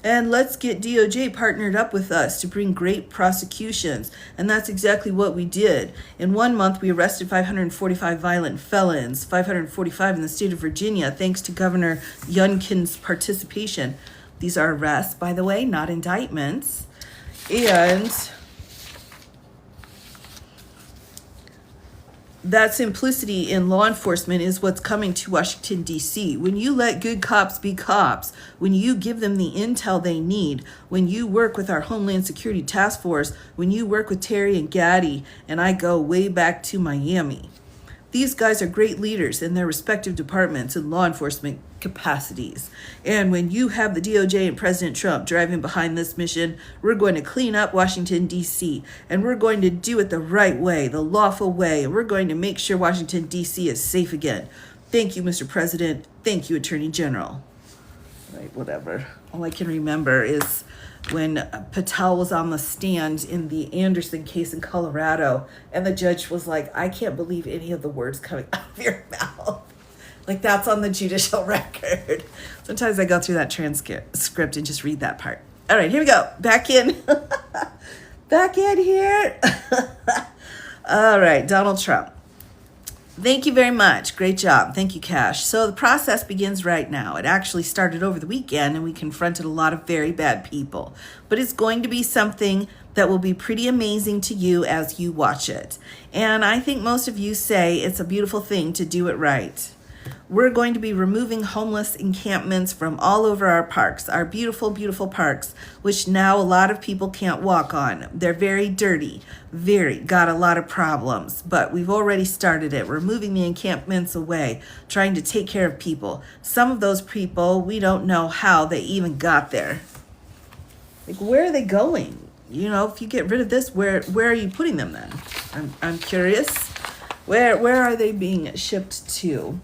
And let's get DOJ partnered up with us to bring great prosecutions. And that's exactly what we did. In 1 month, we arrested 545 violent felons, 545 in the state of Virginia, thanks to Governor Youngkin's participation. These are arrests, by the way, not indictments. And that simplicity in law enforcement is what's coming to Washington, D.C. When you let good cops be cops, when you give them the intel they need, when you work with our Homeland Security Task Force, when you work with Terry and Gaddy, and I go way back to Miami. These guys are great leaders in their respective departments and law enforcement capacities. And when you have the DOJ and President Trump driving behind this mission, we're going to clean up Washington, D.C., and we're going to do it the right way, the lawful way, and we're going to make sure Washington, D.C. is safe again. Thank you, Mr. President. Thank you, Attorney General. Right, whatever. All I can remember is when Patel was on the stand in the Anderson case in Colorado, and the judge was like, I can't believe any of the words coming out of your mouth. Like, that's on the judicial record. Sometimes I go through that transcript and just read that part. All right, here we go. Back in. Back in here. All right, Donald Trump. Thank you very much. Great job. Thank you, Cash. So the process begins right now. It actually started over the weekend, and we confronted a lot of very bad people. But it's going to be something that will be pretty amazing to you as you watch it. And I think most of you say it's a beautiful thing to do it right. We're going to be removing homeless encampments from all over our parks, our beautiful, beautiful parks, which now a lot of people can't walk on. They're very dirty, got a lot of problems, but we've already started it, removing the encampments away, trying to take care of people. Some of those people, we don't know how they even got there. Like, where are they going? You know, if you get rid of this, where are you putting them then? I'm curious. Where are they being shipped to?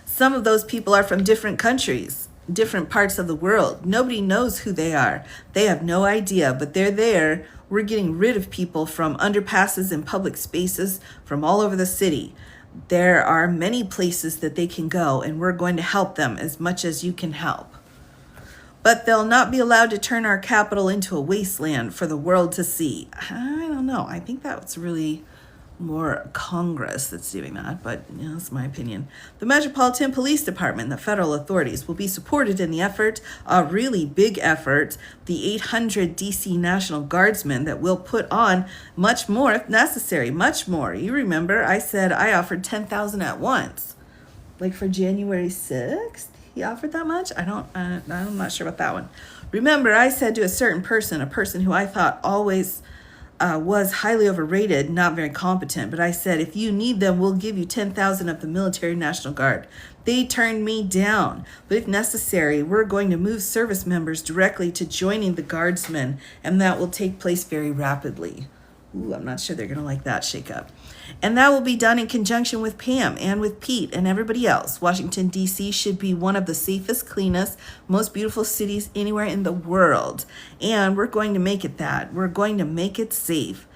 Some of those people are from different countries, different parts of the world. Nobody knows who they are. They have no idea, but they're there. We're getting rid of people from underpasses and public spaces from all over the city. There are many places that they can go, and we're going to help them as much as you can help. But they'll not be allowed to turn our capital into a wasteland for the world to see. I don't know. I think that's really more Congress that's doing that, but you know, that's my opinion. The Metropolitan Police Department, the federal authorities, will be supported in the effort, a really big effort, the 800 DC National Guardsmen that will put on much more if necessary, much more. You remember I said I offered 10,000 at once, like for January 6th. He offered that much? I'm not sure about that one. Remember, I said to a certain person, a person who I thought always was highly overrated, not very competent, but I said, if you need them, we'll give you 10,000 of the Military National Guard. They turned me down, but if necessary, we're going to move service members directly to joining the Guardsmen, and that will take place very rapidly. Ooh, I'm not sure they're going to like that shakeup. And that will be done in conjunction with Pam and with Pete and everybody else. Washington, D.C. should be one of the safest, cleanest, most beautiful cities anywhere in the world. And we're going to make it that. We're going to make it safe.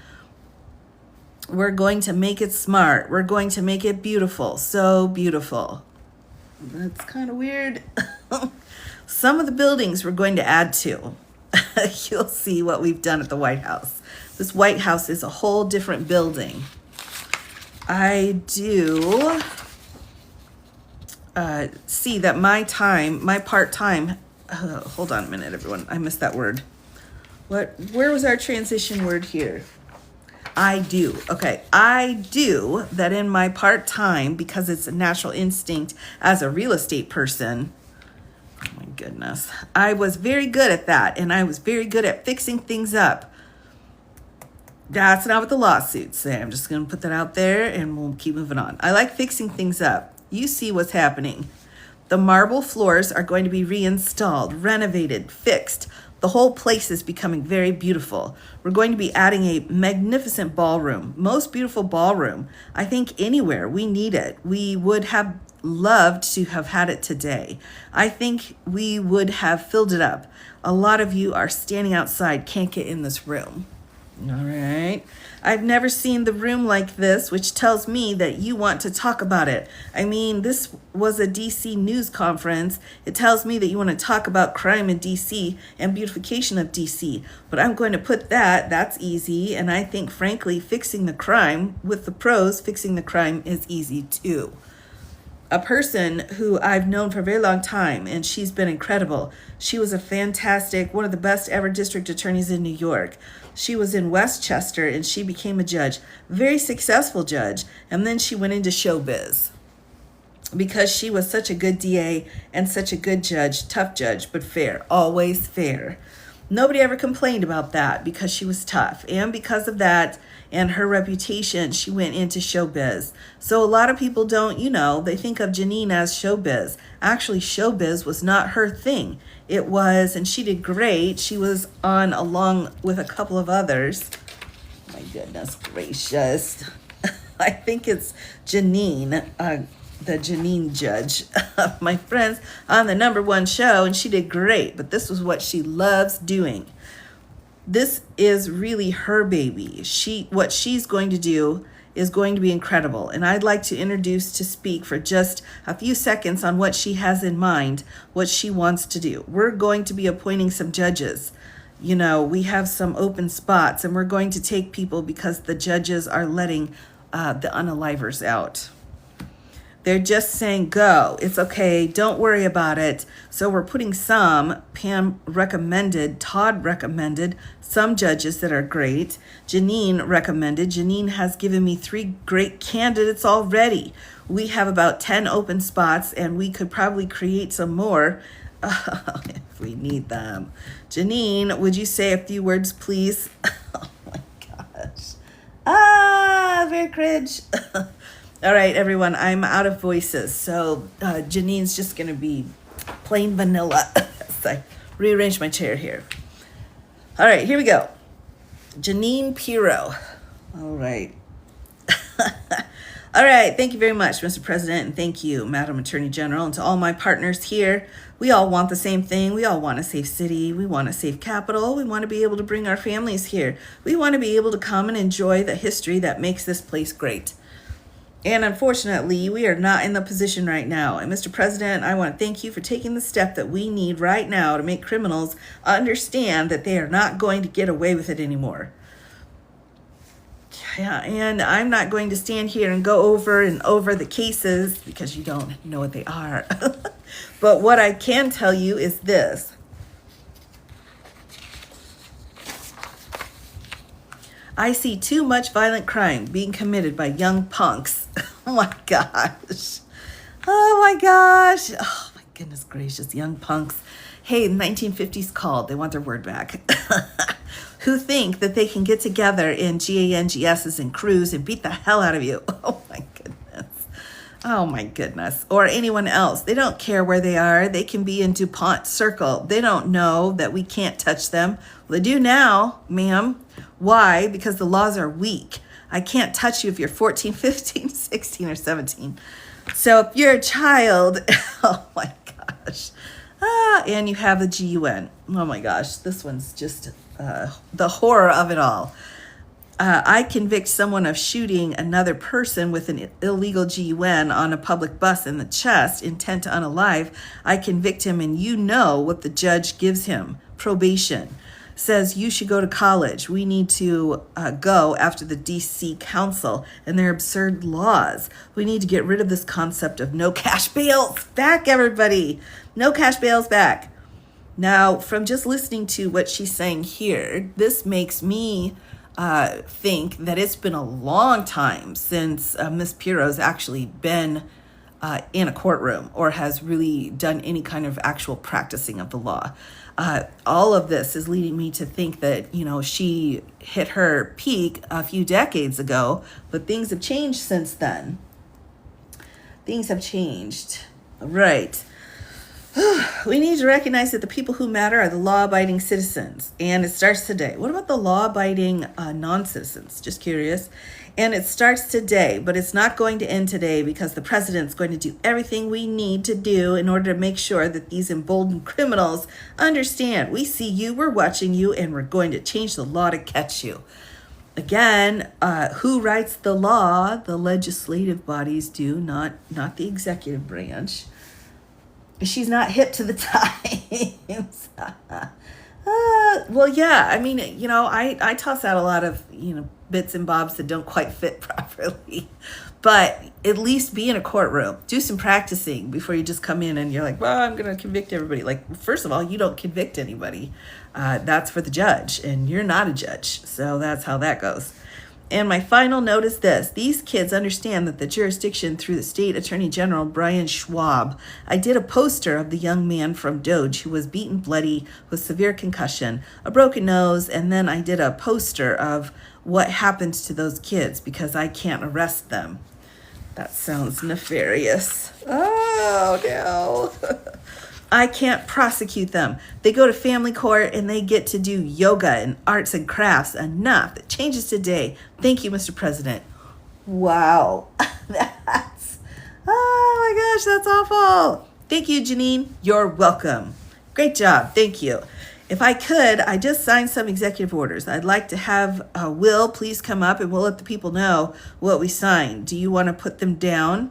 We're going to make it smart. We're going to make it beautiful. So beautiful. That's kind of weird. Some of the buildings we're going to add to. you'll see what we've done at the White House. This White House is a whole different building. I do see that my part-time, hold on a minute, everyone. I missed that word. Where was our transition word here? I do. Okay. I do that in my part-time, because it's a natural instinct as a real estate person. Oh my goodness. I was very good at that, and I was very good at fixing things up. That's not what the lawsuits say. I'm just going to put that out there, and we'll keep moving on. I like fixing things up. You see what's happening. The marble floors are going to be reinstalled, renovated, fixed. The whole place is becoming very beautiful. We're going to be adding a magnificent ballroom, most beautiful ballroom. I think anywhere. We need it. We would have loved to have had it today. I think we would have filled it up. A lot of you are standing outside, can't get in this room. All right. I've never seen the room like this, which tells me that you want to talk about it. I mean, this was a DC news conference. It tells me that you want to talk about crime in DC and beautification of DC. But I'm going to put that's easy. And I think, frankly, fixing the crime with the pros, fixing the crime is easy too. A person who I've known for a very long time, and she's been incredible. She was a fantastic, one of the best ever district attorneys in New York. She was in Westchester, and she became a judge, very successful judge, and then she went into showbiz because she was such a good DA and such a good judge, tough judge, but fair, always fair. Nobody ever complained about that because she was tough, and because of that and her reputation, she went into showbiz. So a lot of people don't, they think of Janine as showbiz. Actually, showbiz was not her thing. It was, and she did great. She was on along with a couple of others. My goodness gracious. I think it's Janine, the Janine judge, my friends, on the #1 show, and she did great. But this was what she loves doing. This is really her baby. What she's going to do is going to be incredible. And I'd like to introduce to speak for just a few seconds on what she has in mind, what she wants to do. We're going to be appointing some judges. We have some open spots, and we're going to take people because the judges are letting the unalivers out. They're just saying, go. It's okay. Don't worry about it. So we're putting some, Pam recommended, Todd recommended, some judges that are great. Janine recommended. Janine has given me 3 great candidates already. We have about 10 open spots, and we could probably create some more if we need them. Janine, would you say a few words, please? Oh my gosh. Very cringe. All right, everyone, I'm out of voices, so Janine's just going to be plain vanilla as I rearrange my chair here. All right, here we go. Janine Pirro. All right. All right, thank you very much, Mr. President, and thank you, Madam Attorney General, and to all my partners here. We all want the same thing. We all want a safe city. We want a safe capital. We want to be able to bring our families here. We want to be able to come and enjoy the history that makes this place great. And unfortunately, we are not in the position right now. And Mr. President, I want to thank you for taking the step that we need right now to make criminals understand that they are not going to get away with it anymore. Yeah, and I'm not going to stand here and go over and over the cases because you don't know what they are. But what I can tell you is this. I see too much violent crime being committed by young punks. Oh my gosh. Oh my gosh. Oh my goodness gracious, young punks. Hey, the 1950s called. They want their word back. Who think that they can get together in GANGSs and crews and beat the hell out of you. Oh my goodness. Oh my goodness. Or anyone else. They don't care where they are. They can be in DuPont Circle. They don't know that we can't touch them. Well, they do now, ma'am. Why? Because the laws are weak. I can't touch you if you're 14, 15, 16, or 17. So if you're a child, oh my gosh. And you have the GUN. Oh my gosh, this one's just the horror of it all. I convict someone of shooting another person with an illegal GUN on a public bus in the chest, intent to unalive. I convict him, and you know what the judge gives him: probation. Says you should go to college. We need to go after the DC Council and their absurd laws. We need to get rid of this concept of no cash bails. Back, everybody. No cash bails back. Now, from just listening to what she's saying here, this makes me think that it's been a long time since Miss Piro's actually been in a courtroom or has really done any kind of actual practicing of the law. All of this is leading me to think that, she hit her peak a few decades ago, but things have changed since then. Things have changed. Right. We need to recognize that the people who matter are the law-abiding citizens, and it starts today. What about the law-abiding non-citizens? Just curious. And it starts today, but it's not going to end today because the president's going to do everything we need to do in order to make sure that these emboldened criminals understand we see you, we're watching you, and we're going to change the law to catch you. Again, who writes the law? The legislative bodies do, not the executive branch. She's not hip to the times. Well, yeah, I mean, I toss out a lot of, bits and bobs that don't quite fit properly. But at least be in a courtroom. Do some practicing before you just come in and you're like, well, I'm going to convict everybody. Like, first of all, you don't convict anybody. That's for the judge, and you're not a judge. So that's how that goes. And my final note is this. These kids understand that the jurisdiction through the state attorney general, Brian Schwab. I did a poster of the young man from Doge who was beaten bloody with severe concussion, a broken nose, and then I did a poster of what happens to those kids because I can't arrest them. That sounds nefarious. Oh, no. I can't prosecute them. They go to family court and they get to do yoga and arts and crafts. Enough. It changes today. Thank you, Mr. President. Wow. Oh my gosh, that's awful. Thank you, Janine. You're welcome. Great job. Thank you. If I could, I just signed some executive orders. I'd like to have Will please come up and we'll let the people know what we signed. Do you want to put them down?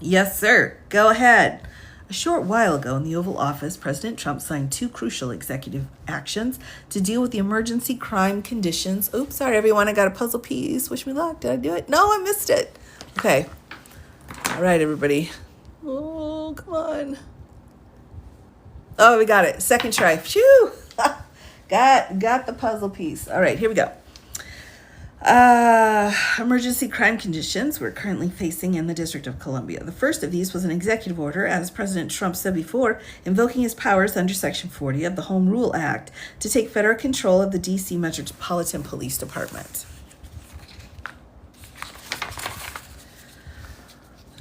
Yes, sir. Go ahead. A short while ago in the Oval Office, President Trump signed 2 crucial executive actions to deal with the emergency crime conditions. Oops, sorry, everyone. I got a puzzle piece. Wish me luck. Did I do it? No, I missed it. Okay. All right, everybody. Oh, come on. Oh, we got it. Second try. Phew. Got the puzzle piece. All right, here we go. Emergency crime conditions we're currently facing in the District of Columbia. The first of these was an executive order, as President Trump said before, invoking his powers under Section 40 of the Home Rule Act to take federal control of the D.C. Metropolitan Police Department.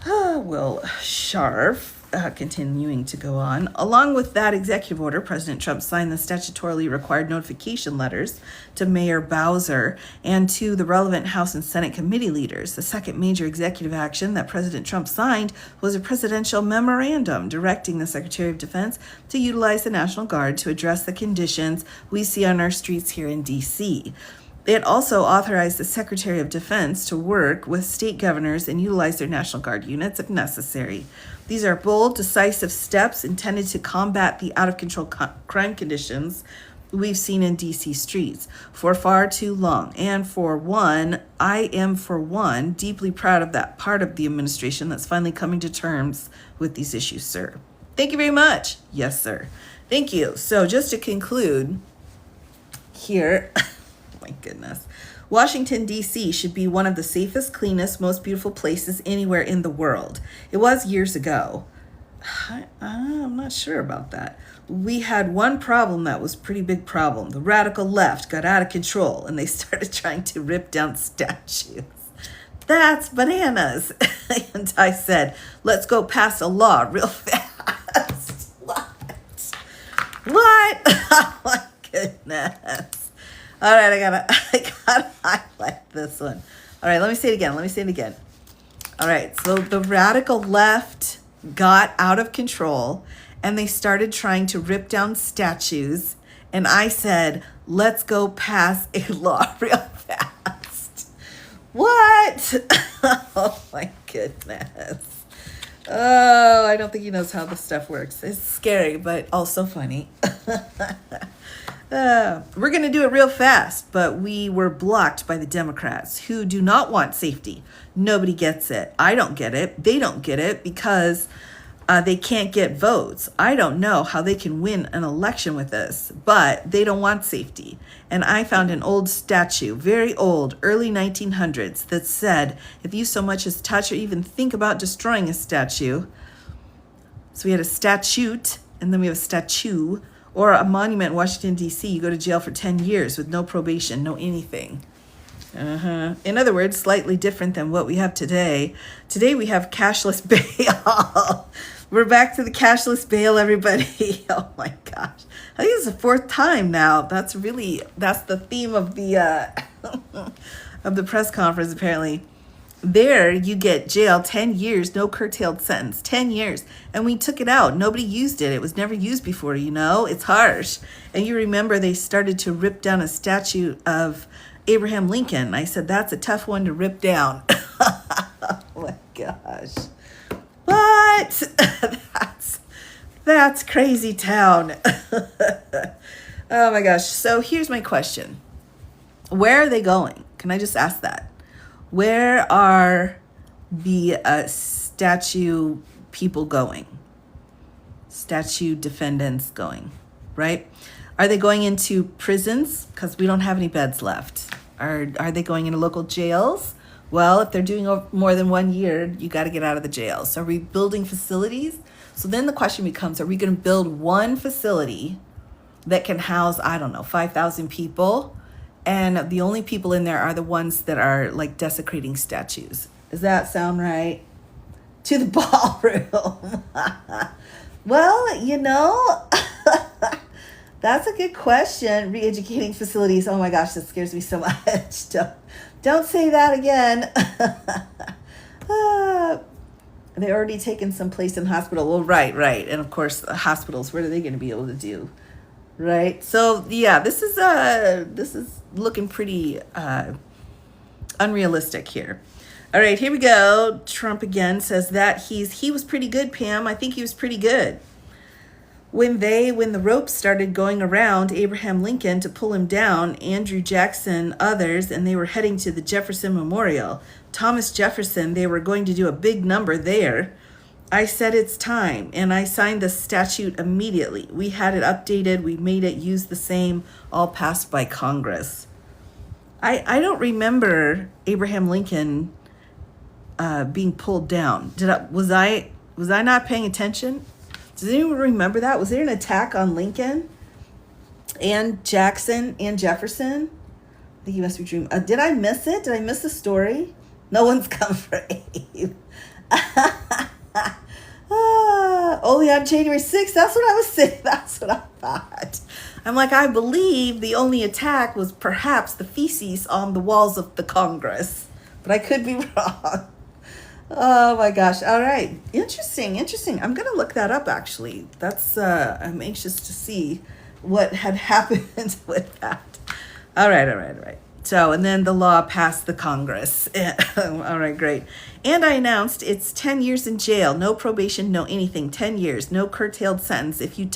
Will Scharf, continuing to go on. Along with that executive order, President Trump signed the statutorily required notification letters to Mayor Bowser and to the relevant House and Senate committee leaders. The second major executive action that President Trump signed was a presidential memorandum directing the Secretary of Defense to utilize the National Guard to address the conditions we see on our streets here in D.C. It also authorized the Secretary of Defense to work with state governors and utilize their National Guard units if necessary. These are bold, decisive steps intended to combat the out-of-control crime conditions we've seen in D.C. streets for far too long. And I am deeply proud of that part of the administration that's finally coming to terms with these issues, sir. Thank you very much. Yes, sir. Thank you. So just to conclude here, my goodness. Washington, D.C. should be one of the safest, cleanest, most beautiful places anywhere in the world. It was years ago. I'm not sure about that. We had one problem that was a pretty big problem. The radical left got out of control and they started trying to rip down statues. That's bananas. And I said, let's go pass a law real fast. What? Oh my goodness. All right, I gotta highlight this one. All right, let me say it again. All right, so the radical left got out of control and they started trying to rip down statues. And I said, let's go pass a law real fast. What? Oh my goodness. Oh, I don't think he knows how this stuff works. It's scary, but also funny. We're going to do it real fast, but we were blocked by the Democrats who do not want safety. Nobody gets it. I don't get it. They don't get it because they can't get votes. I don't know how they can win an election with this, but they don't want safety. And I found an old statue, very old, early 1900s, that said, if you so much as touch or even think about destroying a statue, so we had a statute, and then we have a statue, or a monument in Washington, D.C., you go to jail for 10 years with no probation, no anything. In other words, slightly different than what we have today. Today we have cashless bail. We're back to the cashless bail, everybody. Oh my gosh. I think it's the fourth time now. That's the theme of the of the press conference, apparently. There you get jail 10 years, no curtailed sentence, 10 years. And we took it out. Nobody used it. It was never used before, you know? It's harsh. And you remember they started to rip down a statue of Abraham Lincoln. I said, that's a tough one to rip down. Oh my gosh. What? That's crazy town. Oh my gosh. So here's my question. Where are they going? Can I just ask that? Where are the statue people going? Statue defendants going, right? Are they going into prisons? Because we don't have any beds left. Are they going into local jails? Well, if they're doing more than 1 year, you got to get out of the jails. So are we building facilities? So then the question becomes, are we going to build one facility that can house, 5,000 people? And the only people in there are the ones that are like desecrating statues. Does that sound right? To the ballroom. Well, that's a good question. Re-educating facilities. Oh my gosh, that scares me so much. Don't say that again. They already taken some place in hospital. Well, right. And of course, the hospitals, what are they going to be able to do? Right. So yeah, this is looking pretty unrealistic here. All right, here we go. Trump again says that he was pretty good, Pam. I think he was pretty good. When the ropes started going around Abraham Lincoln to pull him down, Andrew Jackson, others, and they were heading to the Jefferson Memorial. Thomas Jefferson, they were going to do a big number there. I said it's time, and I signed the statute immediately. We had it updated. We made it use the same, all passed by Congress. I don't remember Abraham Lincoln being pulled down. Was I not paying attention? Does anyone remember that? Was there an attack on Lincoln and Jackson and Jefferson? I think you must be dreaming. Did I miss it? Did I miss the story? No one's come for Abe. Only on January 6th. That's what I was saying. That's what I thought. I'm like, I believe the only attack was perhaps the feces on the walls of the Congress. But I could be wrong. Oh my gosh. All right. Interesting. I'm going to look that up actually. That's I'm anxious to see what had happened with that. All right. So, and then the law passed the Congress. All right, great. And I announced it's 10 years in jail, no probation, no anything, 10 years, no curtailed sentence if you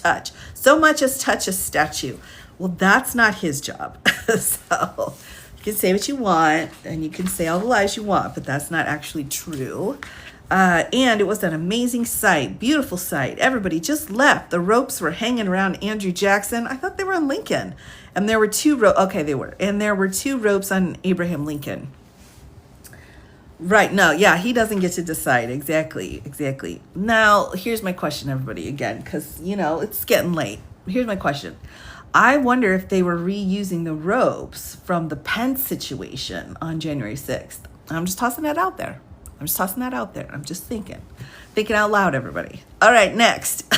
so much as touch a statue. Well, that's not his job. So you can say what you want and you can say all the lies you want, but that's not actually true. And it was an amazing sight, beautiful sight. Everybody just left. The ropes were hanging around Andrew Jackson. I thought they were on Lincoln. And there were two ropes. Okay, they were. And there were two ropes on Abraham Lincoln. Right. No, yeah, he doesn't get to decide. Exactly. Now, here's my question, everybody, again, because, it's getting late. Here's my question. I wonder if they were reusing the ropes from the Pence situation on January 6th. I'm just tossing that out there. I'm just thinking out loud, everybody. All right, next.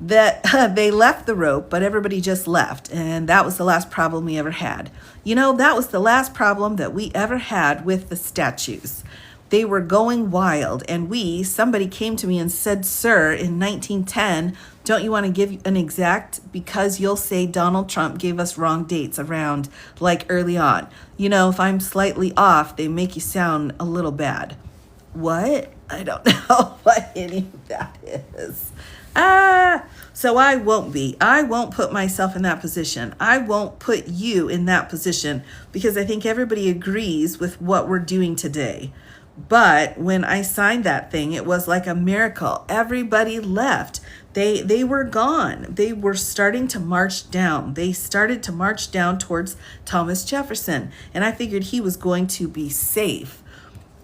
That they left the rope, but everybody just left. And that was the last problem we ever had. That was the last problem that we ever had with the statues. They were going wild. And somebody came to me and said, sir, in 1910, Don't you want to give an exact? Because you'll say Donald Trump gave us wrong dates around like early on. You know, if I'm slightly off, they make you sound a little bad. What? I don't know what any of that is. So I won't be. I won't put myself in that position. I won't put you in that position because I think everybody agrees with what we're doing today. But when I signed that thing, it was like a miracle. Everybody left. They were gone. They were starting to march down. They started to march down towards Thomas Jefferson. And I figured he was going to be safe.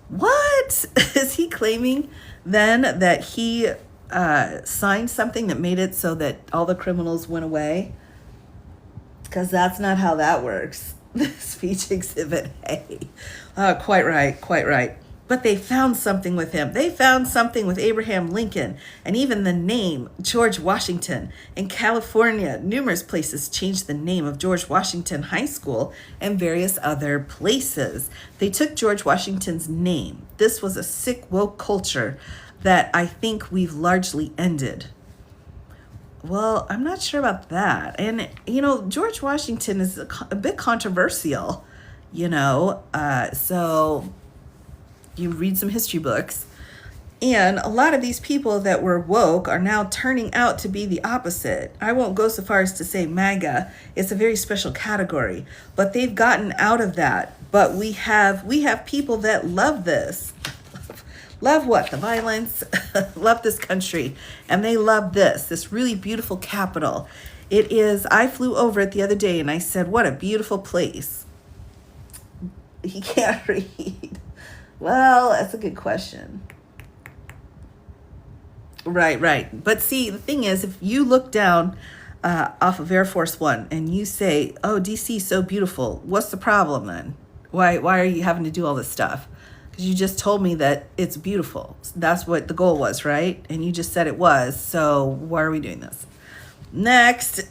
What? Is he claiming then that he signed something that made it so that all the criminals went away? Because that's not how that works. Speech Exhibit A. Quite right, quite right. But they found something with him. They found something with Abraham Lincoln and even the name George Washington. In California, numerous places changed the name of George Washington High School and various other places. They took George Washington's name. This was a sick, woke culture that I think we've largely ended. Well, I'm not sure about that. And, you know, George Washington is a bit controversial, you know, so you read some history books, and a lot of these people that were woke are now turning out to be the opposite. I won't go so far as to say MAGA. It's a very special category, but they've gotten out of that. But we have people that love this. Love what? The violence. Love this country. And they love this really beautiful capital. It is, I flew over it the other day and I said, what a beautiful place. He can't read. Well, that's a good question. Right. But see, the thing is, if you look down off of Air Force One and you say, oh, DC is so beautiful, what's the problem then? Why are you having to do all this stuff? Because you just told me that it's beautiful. That's what the goal was, right? And you just said it was. So why are we doing this? Next.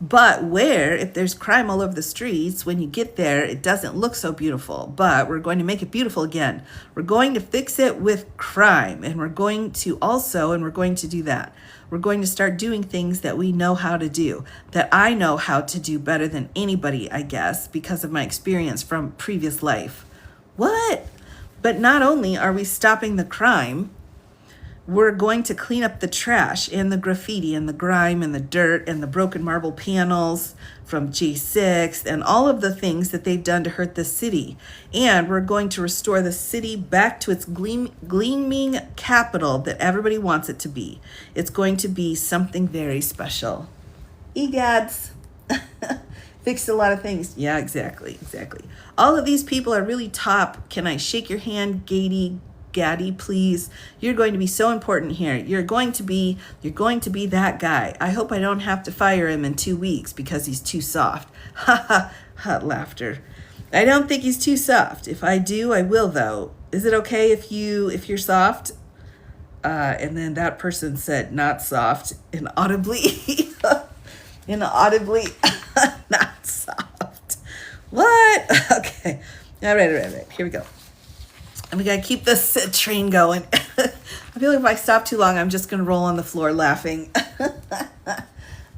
But if there's crime all over the streets, when you get there, it doesn't look so beautiful. But we're going to make it beautiful again. We're going to fix it with crime. And we're going to do that. We're going to start doing things that we know how to do, that I know how to do better than anybody, I guess, because of my experience from previous life. What? But not only are we stopping the crime, we're going to clean up the trash and the graffiti and the grime and the dirt and the broken marble panels from J6 and all of the things that they've done to hurt the city. And we're going to restore the city back to its gleaming capital that everybody wants it to be. It's going to be something very special. Egads. Fixed a lot of things. Yeah, exactly. All of these people are really top. Can I shake your hand, Gaddy, please? You're going to be so important here. You're going to be that guy. I hope I don't have to fire him in 2 weeks because he's too soft. Ha ha, laughter. I don't think he's too soft. If I do, I will though. Is it okay if you're soft? And then that person said not soft inaudibly. Inaudibly not soft. What? Okay. All right. Here we go. And we got to keep this train going. I feel like if I stop too long, I'm just going to roll on the floor laughing.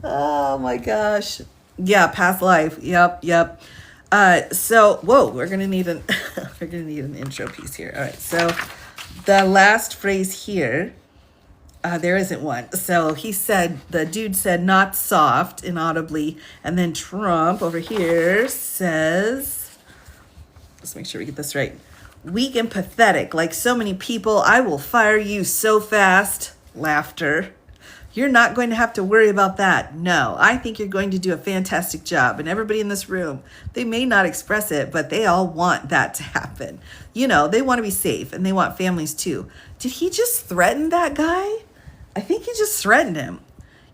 Oh my gosh. Yeah, past life. Yep. So, whoa, we're going to need an intro piece here. All right. So, the last phrase here, there isn't one. So, the dude said not soft inaudibly, and then Trump over here says, let's make sure we get this right. Weak and pathetic, like so many people. I will fire you so fast. Laughter. You're not going to have to worry about that. No, I think you're going to do a fantastic job. And everybody in this room, they may not express it, but they all want that to happen. You know, they want to be safe and they want families too. Did he just threaten that guy? I think he just threatened him.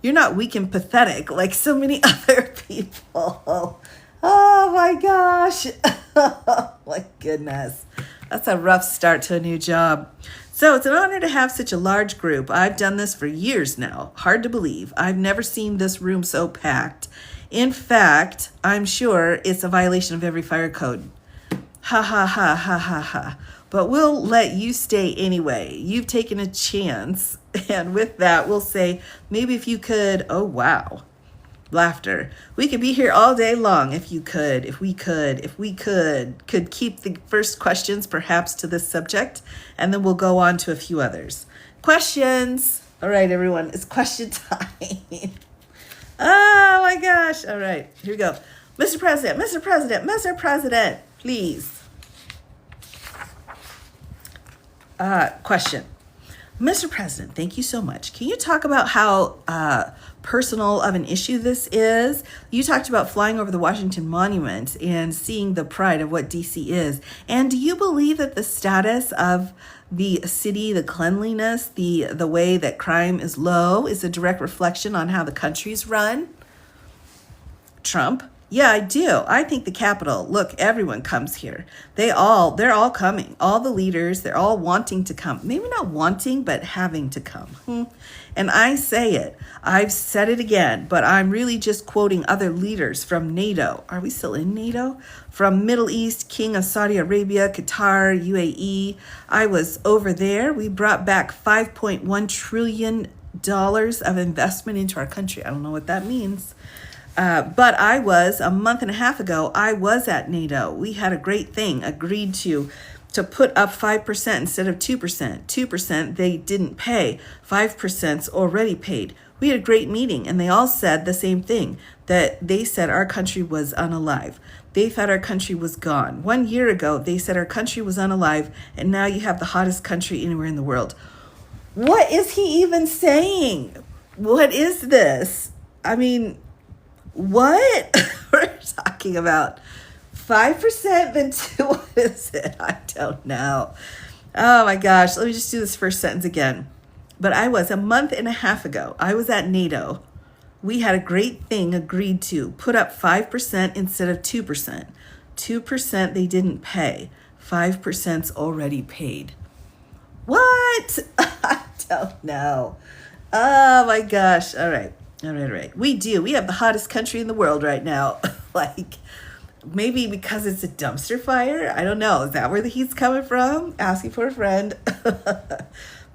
You're not weak and pathetic like so many other people. Oh my gosh. Oh my goodness. That's a rough start to a new job. So it's an honor to have such a large group. I've done this for years now. Hard to believe. I've never seen this room so packed. In fact, I'm sure it's a violation of every fire code. Ha ha ha ha ha ha. but we'll let you stay anyway. You've taken a chance. And with that, we'll say, maybe if you could, oh, wow. Laughter. We could be here all day long if you could, if we could keep the first questions perhaps to this subject, and then we'll go on to a few others. Questions. All right, everyone, it's question time. Oh my gosh. All right, here we go. Mr. President, Mr. President, Mr. President, please. Question. Mr. President, thank you so much. Can you talk about how personal of an issue this is? You talked about flying over the Washington Monument and seeing the pride of what DC is. And do you believe that the status of the city, the cleanliness, the way that crime is low is a direct reflection on how the country's run? Trump. Yeah, I do. I think the Capitol, look, everyone comes here. They're all coming. All the leaders, they're all wanting to come. Maybe not wanting, but having to come. And I say it. I've said it again, but I'm really just quoting other leaders from NATO. Are we still in NATO? From Middle East, King of Saudi Arabia, Qatar, UAE. I was over there. We brought back $5.1 trillion of investment into our country. I don't know what that means. But I was, a month and a half ago, I was at NATO. We had a great thing, agreed to put up 5% instead of 2%. 2% they didn't pay. 5%'s already paid. We had a great meeting, and they all said the same thing, that they said our country was unalive. They thought our country was gone. 1 year ago, they said our country was unalive, and now you have the hottest country anywhere in the world. What is he even saying? What is this? I mean, what? We're talking about 5%, then 2. What is it? I don't know. Oh my gosh. Let me just do this first sentence again. But I was, a month and a half ago, I was at NATO. We had a great thing agreed to put up 5% instead of 2%. 2% they didn't pay. 5%'s already paid. What? I don't know. Oh my gosh. All right. We do. We have the hottest country in the world right now. Like, maybe because it's a dumpster fire? I don't know. Is that where the heat's coming from? Asking for a friend.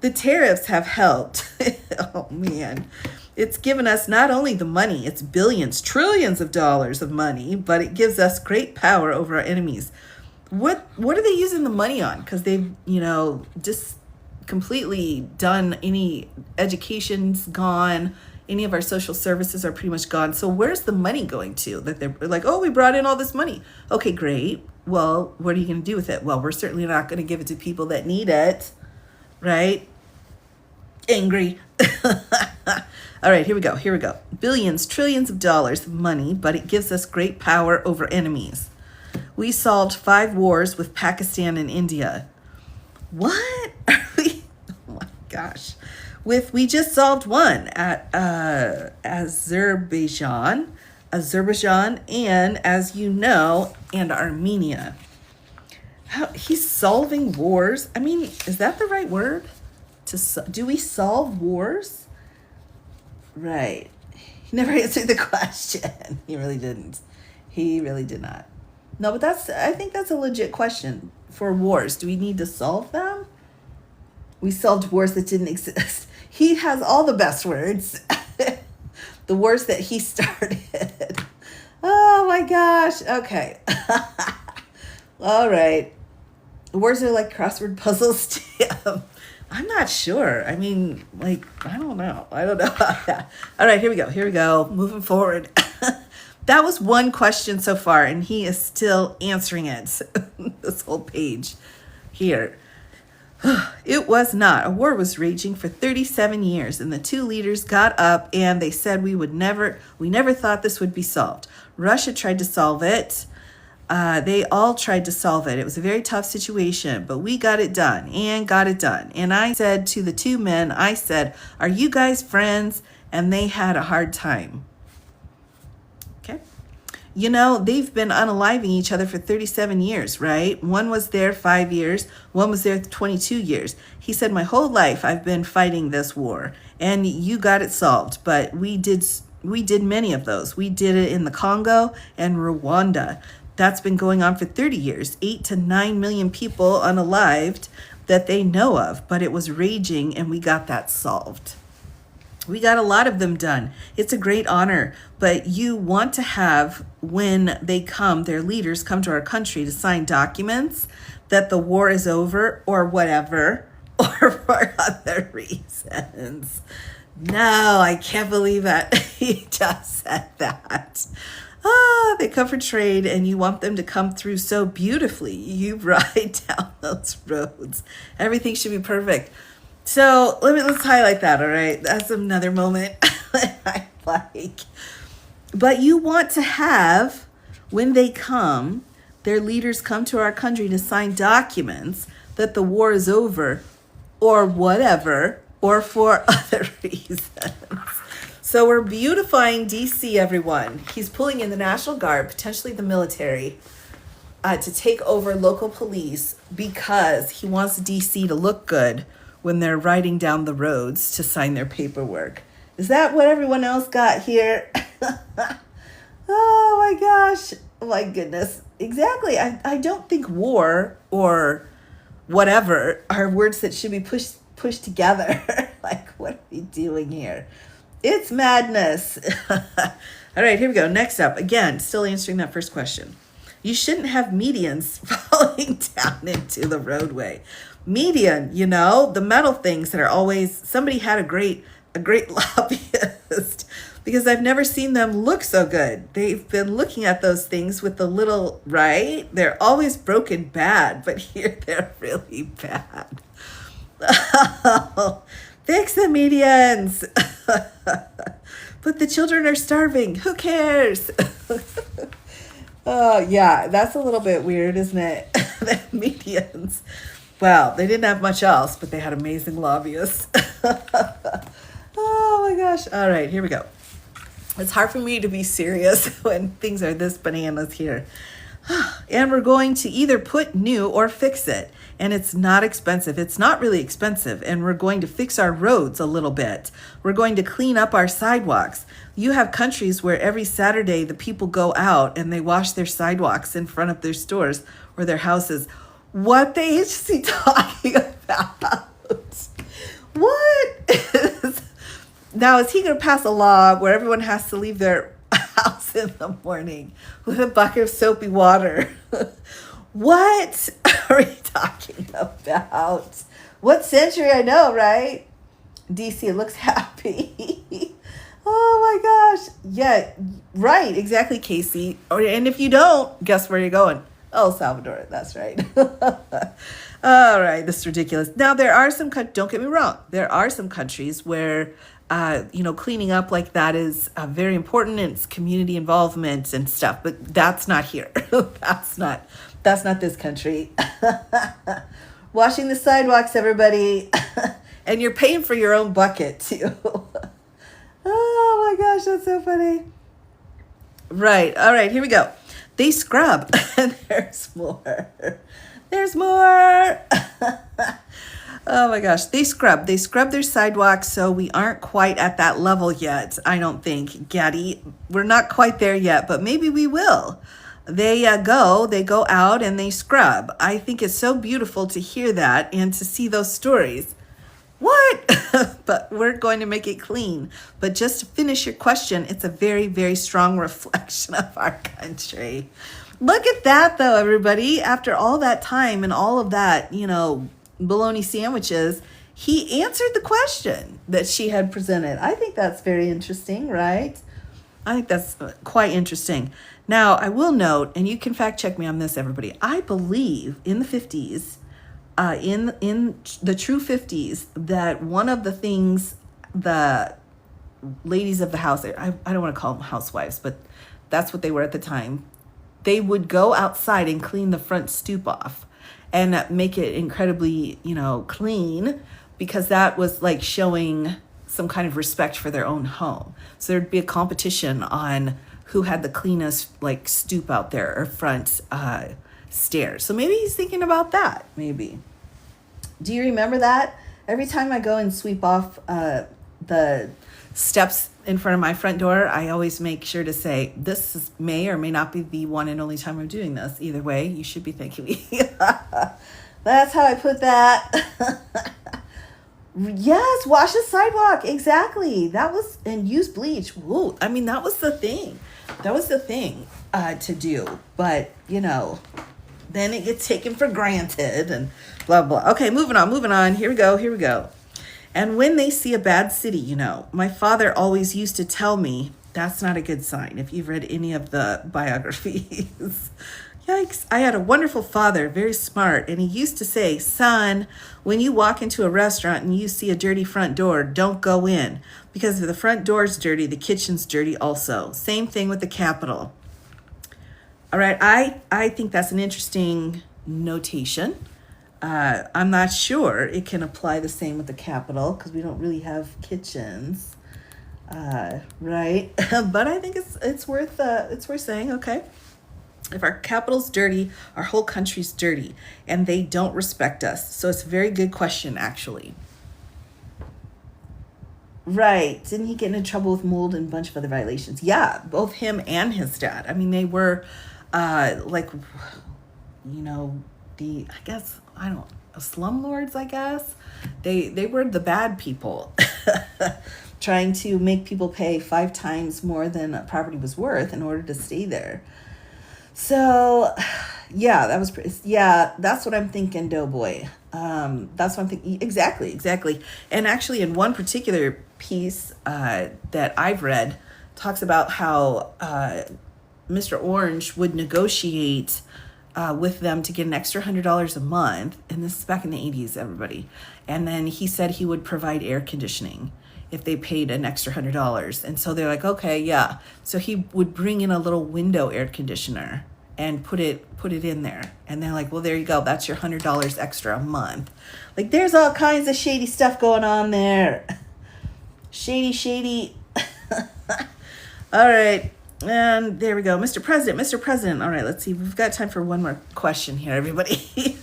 The tariffs have helped. Oh, man. It's given us not only the money, it's billions, trillions of dollars of money, but it gives us great power over our enemies. What are they using the money on? Because they've, just completely done, any education's gone. Any of our social services are pretty much gone. So where's the money going to? That they're like, oh, we brought in all this money. Okay, great. Well, what are you going to do with it? Well, we're certainly not going to give it to people that need it, right? Angry. All right, here we go. Billions, trillions of dollars of money, but it gives us great power over enemies. We solved 5 wars with Pakistan and India. What? Are we? Oh my gosh. We just solved one at Azerbaijan, and as you know, and Armenia. He's solving wars. I mean, is that the right word? Do we solve wars? Right. He never answered the question. He really didn't. He really did not. No, but I think that's a legit question for wars. Do we need to solve them? We solved wars that didn't exist. He has all the best words. The wars that he started. Oh my gosh. Okay. All right. Wars are like crossword puzzles to him. I'm not sure. I mean, like, I don't know. All right, here we go. Moving forward. That was one question so far, and he is still answering it. This whole page here. It was not. A war was raging for 37 years, and the 2 leaders got up and they said we never thought this would be solved. Russia tried to solve it. They all tried to solve it. It was a very tough situation, but we got it done. And I said to the 2 men, I said, are you guys friends? And they had a hard time. Okay. They've been unaliving each other for 37 years, right? One was there 5 years. One was there 22 years. He said, my whole life I've been fighting this war, and you got it solved. But we did many of those. We did it in the Congo and Rwanda. That's been going on for 30 years, 8 to 9 million people unalived that they know of, but it was raging and we got that solved. We got a lot of them done. It's a great honor, but you want to have, when they come, their leaders come to our country to sign documents that the war is over or whatever, or for other reasons. No, I can't believe that he just said that. They come for trade and you want them to come through so beautifully. You ride down those roads. Everything should be perfect. So let's highlight that, all right? That's another moment I like. But you want to have, when they come, their leaders come to our country to sign documents that the war is over or whatever, or for other reasons. So we're beautifying DC, everyone. He's pulling in the National Guard, potentially the military, to take over local police because he wants DC to look good when they're riding down the roads to sign their paperwork. Is that what everyone else got here? Oh my gosh. Oh my goodness. Exactly. I don't think war or whatever are words that should be pushed together. Like, what are we doing here? It's madness. All right, here we go. Next up, again, still answering that first question. You shouldn't have medians falling down into the roadway. Median, the metal things that are always, somebody had a great lobbyist because I've never seen them look so good. They've been looking at those things with the little, right? They're always broken bad, but here they're really bad. Fix the medians. But the children are starving. Who cares? Oh, yeah, that's a little bit weird, isn't it? The medians. Well, they didn't have much else, but they had amazing lobbyists. Oh my gosh. All right, here we go. It's hard for me to be serious when things are this bananas here. And we're going to either put new or fix it. And it's not expensive. It's not really expensive. And we're going to fix our roads a little bit. We're going to clean up our sidewalks. You have countries where every Saturday the people go out and they wash their sidewalks in front of their stores or their houses. What the is he talking about? What? Now, is he going to pass a law where everyone has to leave their house in the morning with a bucket of soapy water? What are we talking about? What century? I know, right? DC looks happy. Oh my gosh. Yeah, right. Exactly, Casey. And if you don't, guess where you're going? El Salvador. That's right. All right. This is ridiculous. Now, there are some, don't get me wrong. There are some countries where, cleaning up like that is very important. And it's community involvement and stuff, but that's not here. That's not this country. Washing the sidewalks, everybody. And you're paying for your own bucket too. Oh my gosh, that's so funny. Right. All right, here we go. They scrub. And there's more. There's more. Oh my gosh. They scrub their sidewalks. So we aren't quite at that level yet. I don't think, Gaddy. We're not quite there yet, but maybe we will. They go out and they scrub. I think it's so beautiful to hear that and to see those stories. What? But we're going to make it clean. But just to finish your question, it's a very, very strong reflection of our country. Look at that, though, everybody. After all that time and all of that, bologna sandwiches, he answered the question that she had presented. I think that's very interesting, right? I think that's quite interesting. Now, I will note, and you can fact check me on this, everybody. I believe in the 50s, in the true 50s, that one of the things the ladies of the house, I don't want to call them housewives, but that's what they were at the time. They would go outside and clean the front stoop off and make it incredibly, clean, because that was like showing some kind of respect for their own home. So there'd be a competition on who had the cleanest stoop out there or front stairs. So maybe he's thinking about that, maybe. Do you remember that? Every time I go and sweep off the steps in front of my front door, I always make sure to say, may or may not be the one and only time I'm doing this. Either way, you should be thanking me. That's how I put that. Yes, wash the sidewalk. Exactly. That was, and use bleach. Whoa. I mean, that was the thing. That was the thing to do. But, then it gets taken for granted and blah, blah. Okay, moving on. Here we go. And when they see a bad city, my father always used to tell me, that's not a good sign, if you've read any of the biographies. Yikes. I had a wonderful father, very smart, and he used to say, son, when you walk into a restaurant and you see a dirty front door, don't go in. Because if the front door's dirty, the kitchen's dirty also. Same thing with the Capitol. All right, I think that's an interesting notation. I'm not sure it can apply the same with the Capitol because we don't really have kitchens, right? But I think it's worth saying. Okay, if our capital's dirty, our whole country's dirty, and they don't respect us. So it's a very good question, actually. Right? Didn't he get into trouble with mold and a bunch of other violations? Yeah, both him and his dad. I mean, they were slumlords, I guess. They were the bad people trying to make people pay 5 times more than a property was worth in order to stay there. So, yeah, that's what I'm thinking, Doughboy. That's what I'm thinking. Exactly. And actually, in one particular piece that I've read, talks about how Mr. Orange would negotiate with them to get an extra $100 a month. And this is back in the 80s, everybody. And then he said he would provide air conditioning if they paid an extra $100. And so they're like, okay, yeah. So he would bring in a little window air conditioner and put it in there. And they're like, well, there you go. That's your $100 extra a month. Like, there's all kinds of shady stuff going on there. Shady. All right. And there we go. Mr. President. All right, let's see. We've got time for one more question here, everybody.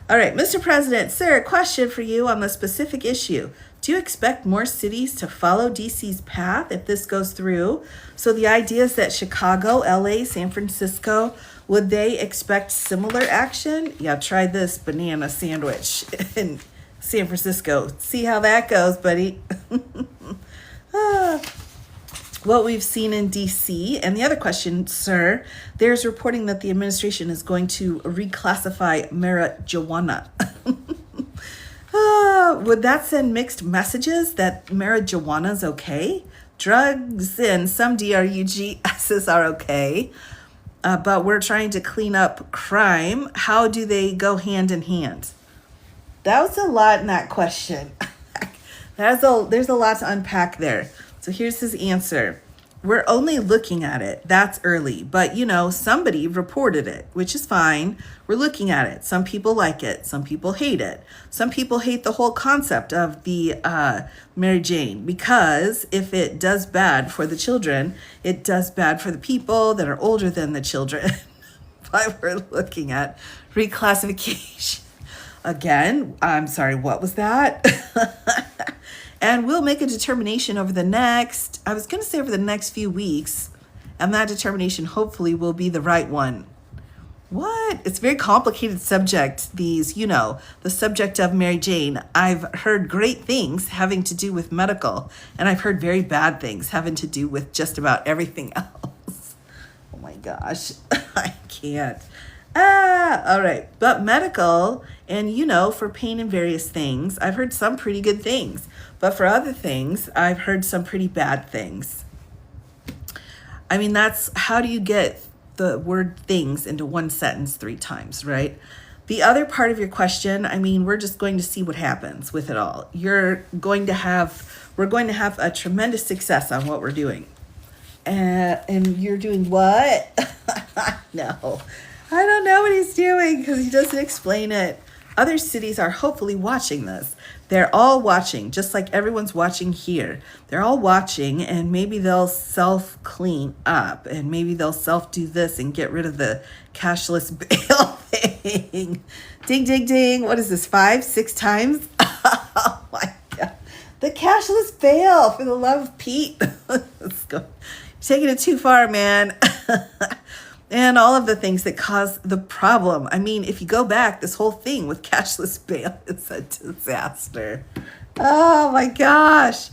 All right, Mr. President, sir, question for you on the specific issue. Do you expect more cities to follow DC's path if this goes through? So the idea is that Chicago, LA, San Francisco, would they expect similar action? Yeah, try this banana sandwich in San Francisco. See how that goes, buddy. What we've seen in DC. And the other question, sir, there's reporting that the administration is going to reclassify marijuana. Would that send mixed messages that marijuana is okay? Drugs and some DRUGs are okay, but we're trying to clean up crime. How do they go hand in hand? That was a lot in that question. There's a lot to unpack there. So here's his answer. We're only looking at it. That's early. But, somebody reported it, which is fine. We're looking at it. Some people like it. Some people hate it. Some people hate the whole concept of the Mary Jane because if it does bad for the children, it does bad for the people that are older than the children. But we're looking at reclassification. Again, I'm sorry, what was that? And we'll make a determination over the next few weeks. And that determination hopefully will be the right one. What? It's a very complicated subject, the subject of Mary Jane. I've heard great things having to do with medical, and I've heard very bad things having to do with just about everything else. Oh my gosh, I can't. All right. But medical and, for pain and various things, I've heard some pretty good things. But for other things, I've heard some pretty bad things. I mean, that's how do you get the word things into one sentence 3 times, right? The other part of your question, I mean, we're just going to see what happens with it all. We're going to have a tremendous success on what we're doing. And you're doing what? No. I don't know what he's doing because he doesn't explain it. Other cities are hopefully watching this. They're all watching, just like everyone's watching here. They're all watching, and maybe they'll self-clean up, and maybe they'll self-do this and get rid of the cashless bail thing. Ding, ding, ding. What is this, 5, 6 times? Oh, my God. The cashless bail, for the love of Pete. Let's go. You're taking it too far, man. And all of the things that cause the problem. I mean, if you go back, this whole thing with cashless bail is a disaster. Oh my gosh.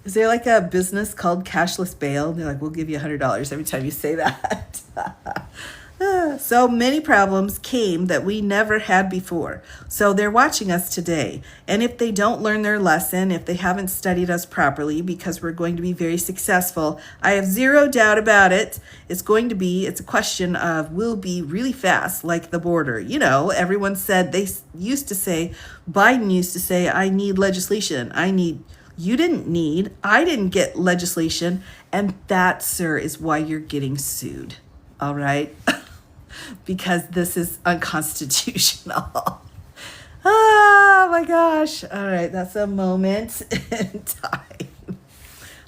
Is there like a business called cashless bail? They're like, we'll give you $100 every time you say that. So many problems came that we never had before. So they're watching us today. And if they don't learn their lesson, if they haven't studied us properly, because we're going to be very successful, I have zero doubt about it. It's a question of, we'll be really fast, like the border. You know, everyone said, Biden used to say, I need legislation. I didn't get legislation. And that, sir, is why you're getting sued. All right? Because this is unconstitutional. Oh my gosh. All right, that's a moment in time.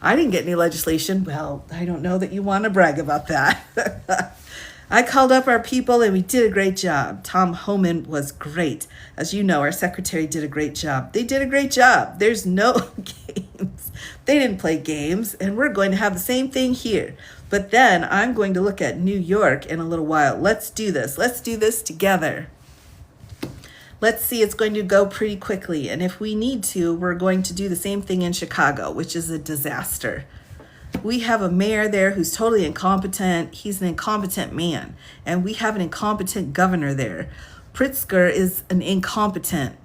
I didn't get any legislation. Well, I don't know that you want to brag about that. I called up our people and we did a great job. Tom Homan was great. As you know, our secretary did a great job. They did a great job. There's no games. They didn't play games, and we're going to have the same thing here. But then I'm going to look at New York in a little while. Let's do this. Let's do this together. Let's see, it's going to go pretty quickly. And if we need to, we're going to do the same thing in Chicago, which is a disaster. We have a mayor there who's totally incompetent. He's an incompetent man. And we have an incompetent governor there. Pritzker is an incompetent.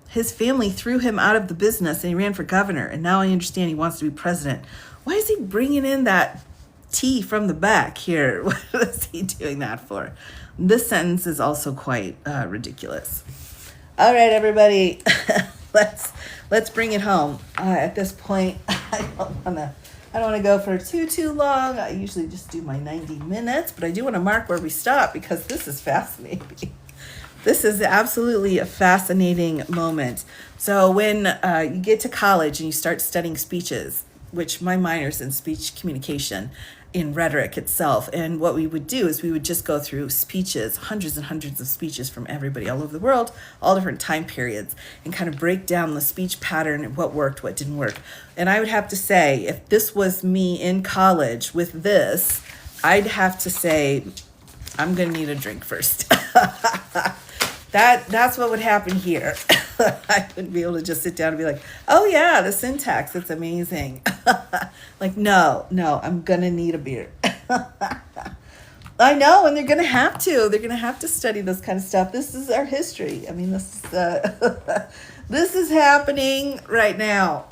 His family threw him out of the business and he ran for governor. And now I understand he wants to be president. Why is he bringing in that tea from the back here? What is he doing that for? This sentence is also quite ridiculous. All right, everybody, let's bring it home. At this point, I don't want to go for too long. I usually just do my 90 minutes, but I do want to mark where we stop because this is fascinating. This is absolutely a fascinating moment. So when you get to college and you start studying speeches, which my minor's in speech communication, in rhetoric itself. And what we would do is we would just go through speeches, hundreds and hundreds of speeches from everybody all over the world, all different time periods, and kind of break down the speech pattern and what worked, what didn't work. And I would have to say, if this was me in college with this, I'd have to say, I'm going to need a drink first. That's what would happen here. I wouldn't be able to just sit down and be like, oh yeah, the syntax, it's amazing. Like, no, I'm going to need a beer. I know, and they're going to have to. They're going to have to study this kind of stuff. This is our history. I mean, this is happening right now.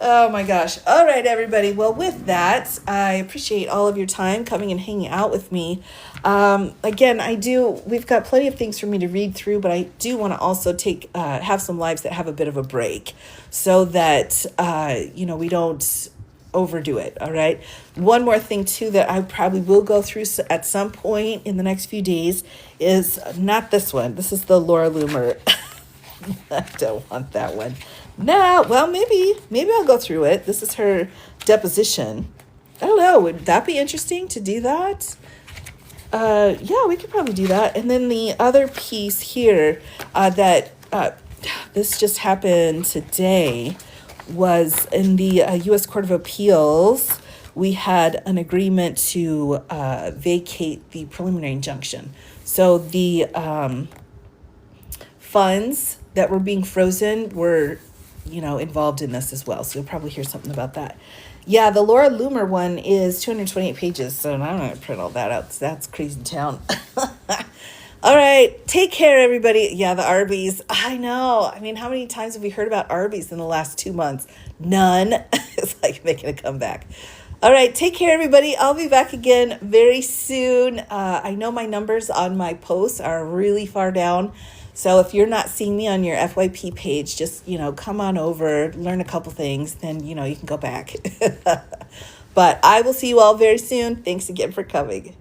Oh my gosh. All right, everybody. Well, with that, I appreciate all of your time coming and hanging out with me. Again, we've got plenty of things for me to read through, but I do want to also have some lives that have a bit of a break so that, we don't overdo it. All right. One more thing too, that I probably will go through at some point in the next few days is not this one. This is the Laura Loomer. I don't want that one. No, well, maybe I'll go through it. This is her deposition. I don't know. Would that be interesting to do that? Yeah, we could probably do that. And then the other piece here this just happened today was in the U.S. Court of Appeals. We had an agreement to vacate the preliminary injunction. So the funds that were being frozen were involved in this as well. So you'll probably hear something about that. Yeah, the Laura Loomer one is 228 pages. So I'm not going to print all that out. That's crazy town. All right. Take care, everybody. Yeah, the Arby's. I know. I mean, how many times have we heard about Arby's in the last 2 months? None. It's like making a comeback. All right. Take care, everybody. I'll be back again very soon. I know my numbers on my posts are really far down. So if you're not seeing me on your FYP page, just, come on over, learn a couple things, then, you can go back. But I will see you all very soon. Thanks again for coming.